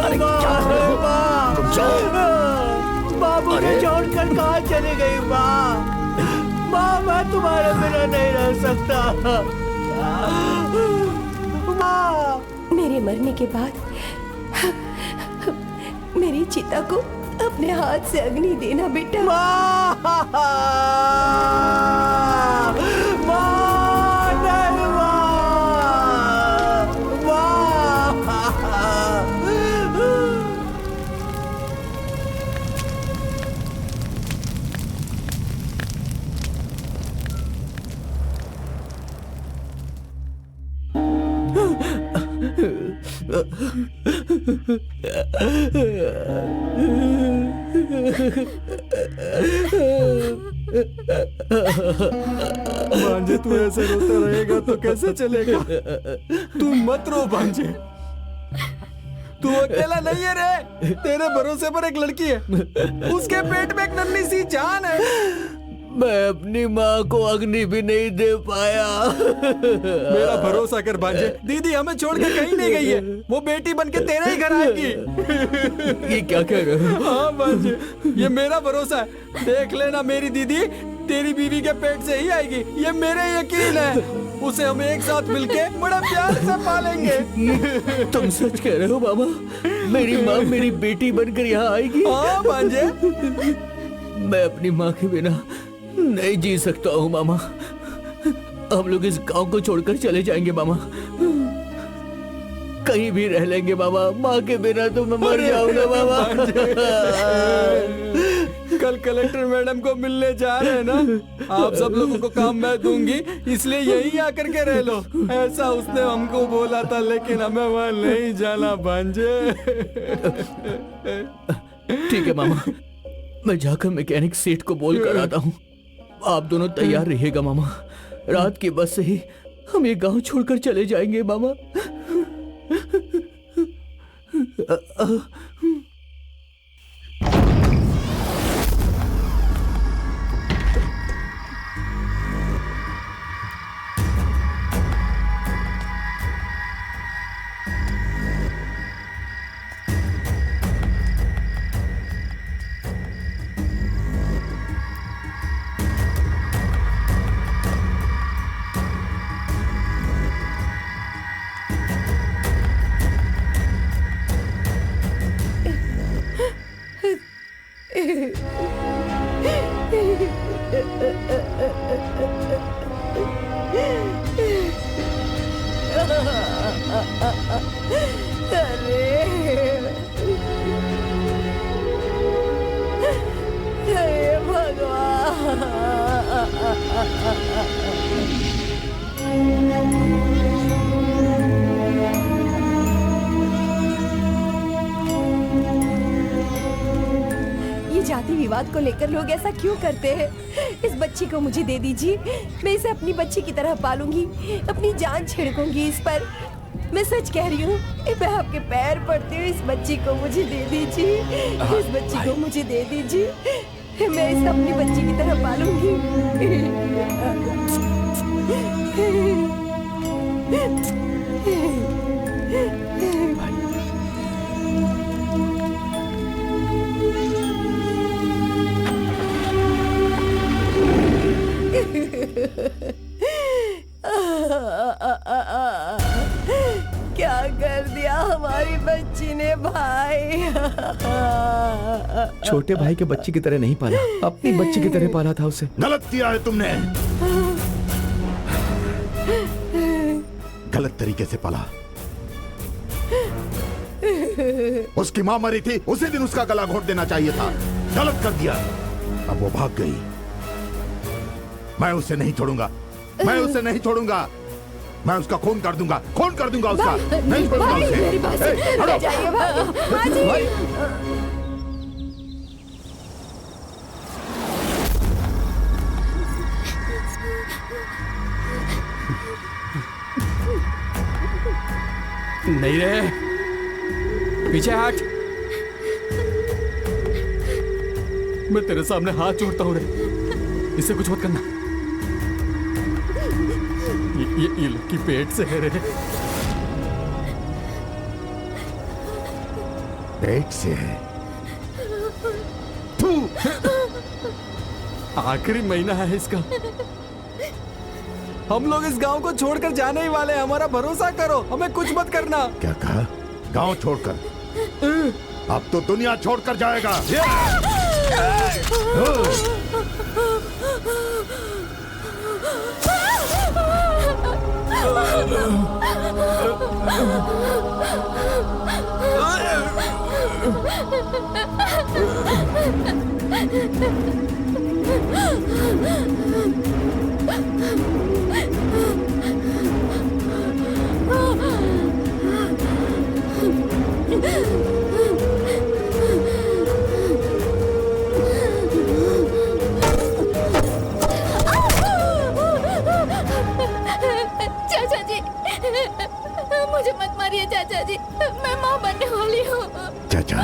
माँ मुझे छोड़कर कहाँ चली गई? माँ मैं तुम्हारे बिना नहीं रह सकता। माँ मेरे मरने के बाद मेरी चिता को अपने हाथ से अग्नि देना बेटा। भांजे तू ऐसे रोता रहेगा तो कैसे चलेगा? तू मत रो भांजे, तू अकेला नहीं है रे। तेरे भरोसे पर एक लड़की है, उसके पेट में एक नन्ही सी जान है। मैं अपनी माँ को अग्नि भी नहीं दे पाया। मेरा भरोसा कर भांजे, दीदी हमें छोड़ के कहीं नहीं गई है। वो बेटी बन के तेरे ही घर आएगी। ये क्या कह रहे हो? हाँ भांजे, ये मेरा भरोसा है। देख लेना मेरी दीदी तेरी बीवी के पेट से ही आएगी, ये मेरे यकीन है। उसे हम एक साथ मिलके बड़ा प्यार से पालेंगे। तुम सच कह रहे हो मामा? मेरी माँ मेरी बेटी बनकर यहाँ आएगी? हाँ भांजे। मैं अपनी माँ के बिना नहीं जी सकता हूँ मामा। हम लोग इस गांव को छोड़कर चले जाएंगे मामा। कहीं भी रह लेंगे मामा। माँ के बिना तो मैं मर जाऊंगा मामा। कल कलेक्टर मैडम को मिलने जा रहे हैं ना, आप सब लोगों को काम मैं दूंगी, इसलिए यहीं आकर के रह लो। ऐसा उसने हमको बोला था, लेकिन हमें वहाँ नहीं जाना भांजे। ठीक है मामा, मैं जाकर मैकेनिक सेठ को बोल कर आता हूँ। आप दोनों तैयार रहिएगा मामा। रात की बस से ही हम ये गांव छोड़कर चले जाएंगे मामा। बात को लेकर लोग ऐसा क्यों करते हैं? इस बच्ची को मुझे दे दीजिए, मैं इसे अपनी बच्ची की तरह पालूंगी, अपनी जान छिड़कूंगी इस पर। मैं सच कह रही हूँ, मैं आपके पैर पड़ती हूँ, इस बच्ची को मुझे दे दीजिए, इस बच्ची को मुझे दे दीजिए, मैं इसे अपनी बच्ची की तरह पालूंगी। क्या कर दिया हमारी बच्ची ने भाई? छोटे भाई के बच्ची की तरह नहीं पाला, अपनी बच्ची की तरह पाला था उसे। गलत किया है तुमने, गलत तरीके से पाला। उसकी मां मरी थी, उसी दिन उसका गला घोट देना चाहिए था। गलत कर दिया। अब वो भाग गई, मैं उसे नहीं छोड़ूंगा, मैं उसे नहीं छोड़ूंगा। मैं उसका खून कर दूंगा, खून कर दूंगा उसका। नहीं छोड़ूंगा उसे। मेरी बात सुनो, जाइए भाई। नहीं रे, पीछे हट। मैं तेरे सामने हाथ जोड़ता हूँ रे, इससे कुछ मत करना। ये लड़की पेट से है रे। पेट से है? आखिरी महीना है इसका। हम लोग इस गांव को छोड़कर जाने ही वाले हैं, हमारा भरोसा करो, हमें कुछ मत करना। क्या कहा? गांव छोड़कर? अब तो दुनिया छोड़कर जाएगा। चाचा जी, मुझे मत मारिए चाचा जी, मैं माँ बनने वाली हूँ। चाचा,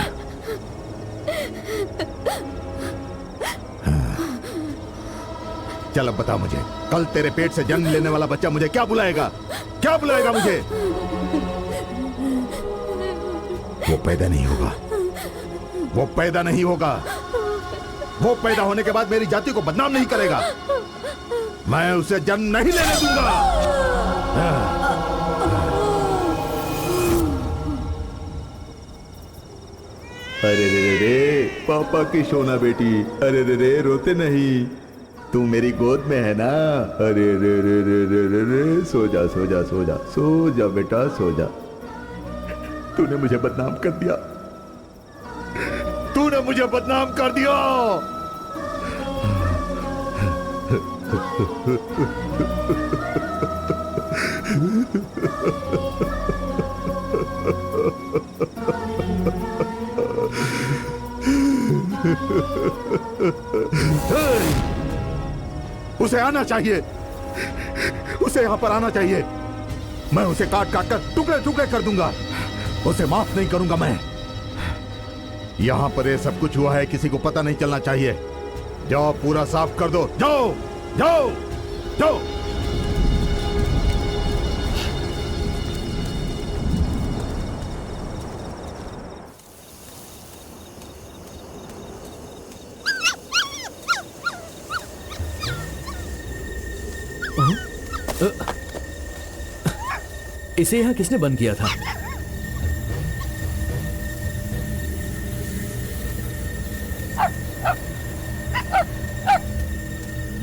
चल अब बता मुझे, कल तेरे पेट से जन्म लेने वाला बच्चा मुझे क्या बुलाएगा? क्या बुलाएगा मुझे? वो पैदा नहीं होगा, वो पैदा नहीं होगा। वो पैदा होने के बाद मेरी जाति को बदनाम नहीं करेगा। मैं उसे जन्म नहीं लेने दूंगा। अरे रे रे, पापा की सोना बेटी, अरे रे रे, रोते नहीं, तू मेरी गोद में है ना। अरे रे रे रे रे रे रे, सो जा सो जा सो जा सो जा बेटा, सो जा। तूने मुझे बदनाम कर दिया, तूने मुझे बदनाम कर दिया। उसे आना चाहिए, उसे यहाँ पर आना चाहिए। मैं उसे काट काट कर टुकड़े टुकड़े कर दूंगा, उसे माफ नहीं करूंगा मैं। यहाँ पर ये सब कुछ हुआ है, किसी को पता नहीं चलना चाहिए। जाओ पूरा साफ कर दो, जाओ जाओ जाओ। इसे यहाँ किसने बंद किया था?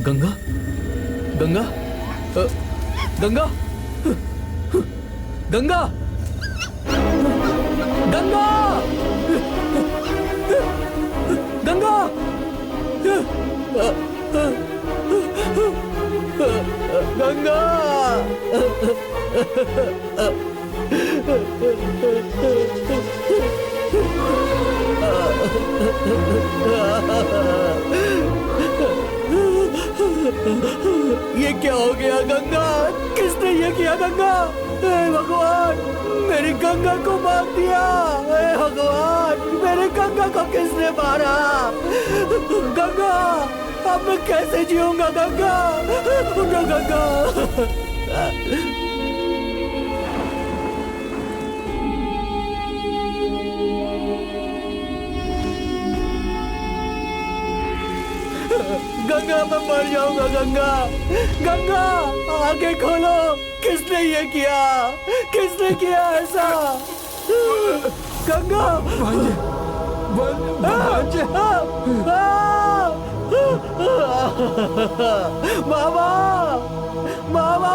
गंगा, गंगा, गंगा, गंगा, गंगा, गंगा, गंगा। दिया गंगा। हे भगवान, मेरी गंगा को मार दिया। हे भगवान, मेरी गंगा को किसने मारा? गंगा, अब मैं कैसे जीऊंगा? गंगा, उठो गंगा। गंगा, मैं मर जाऊंगा। गंगा, गंगा, आंखें खोलो। किसने ये किया? किसने किया ऐसा? गंगा, मामा, मामा,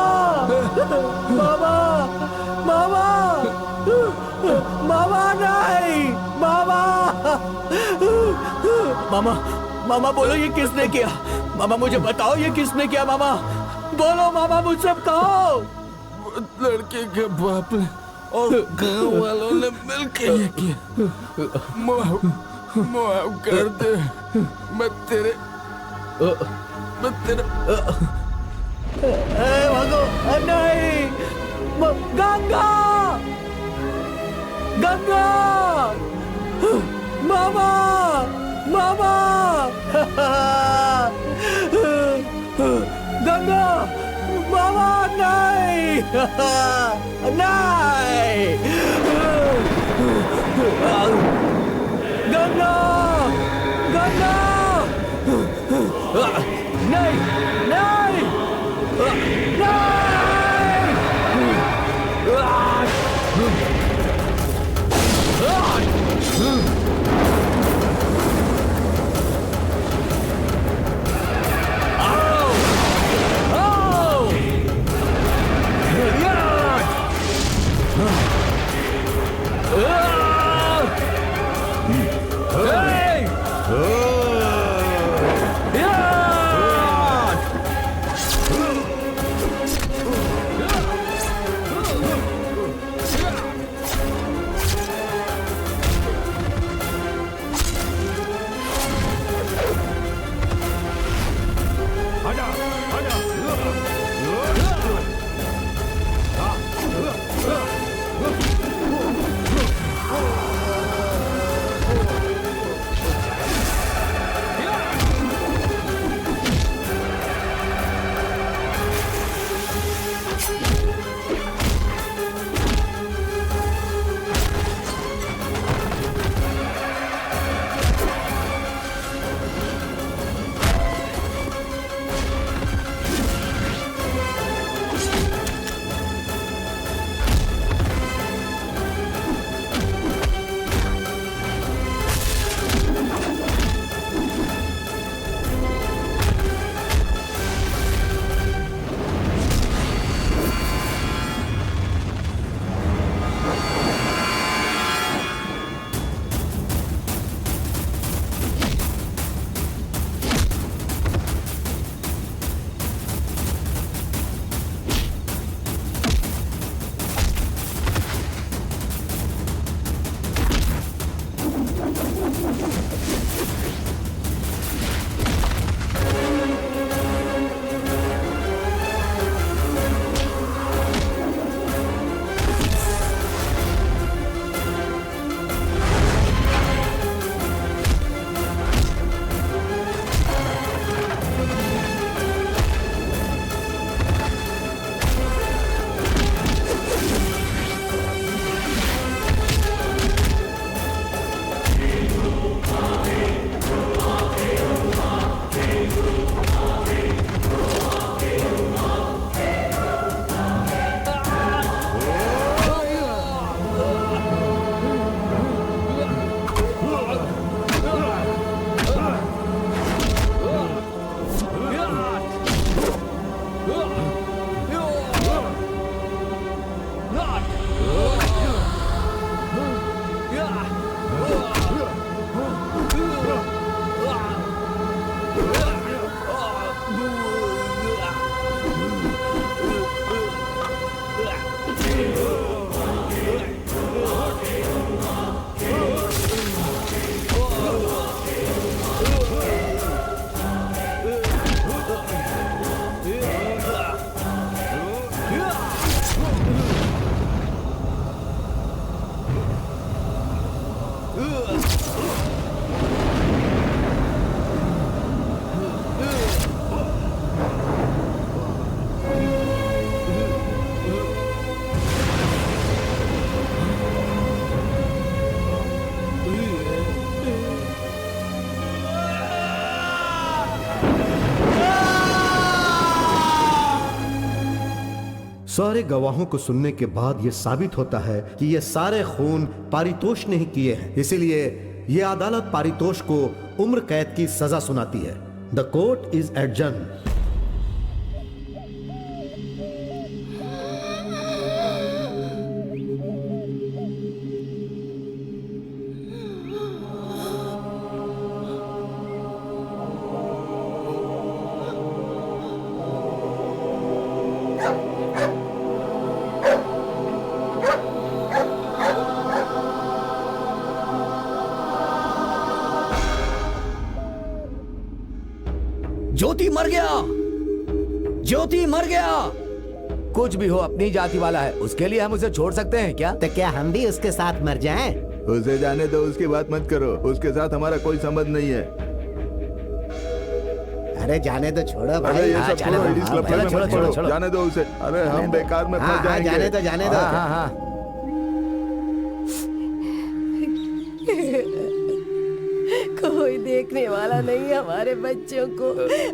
मामा, मामा, मामा, नहीं, मामा, मामा, मामा बोलो, ये किसने किया? मामा मुझे बताओ, ये किसने किया? मामा बोलो, मामा मुझसे कहो। लड़के के बाप ने और गांव वालों ने मिलकर ये किया। माफ कर दे। मैं तेरे भगवान, नहीं, गंगा, गंगा, मामा, मामा, गंगा, मामा, नहीं, नहीं, गंगा, गंगा, नहीं, नहीं, सारे गवाहों को सुनने के बाद यह साबित होता है कि ये सारे खून पारितोष ने ही किए हैं। इसीलिए ये अदालत पारितोष को उम्र कैद की सजा सुनाती है। The court is adjourn. Jyoti मर गया, ज्योति मर गया। कुछ भी हो अपनी जाति वाला है, उसके लिए हम उसे छोड़ सकते हैं क्या? तो क्या हम भी उसके साथ मर जाएं? उसे जाने दो, उसकी बात मत करो। उसके साथ हमारा कोई संबंध नहीं है। अरे जाने दो, छोड़ो अरे भाई। ये सब छोड़ो, इस क्लब में मत छोड़ो, जाने दो उसे। अरे हम बेकार में फंस जाएंगे। जाने दो, जाने दो। कोई देखने वाला नहीं, हमारे बच्चों को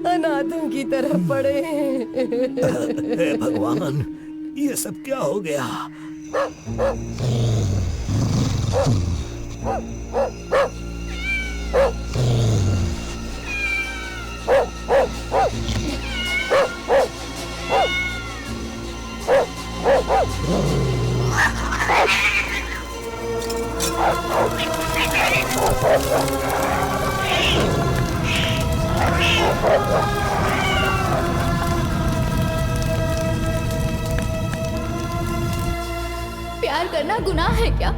अनाथों की तरह पड़े हैं। हे भगवान, ये सब क्या हो गया? प्यार करना गुनाह है क्या?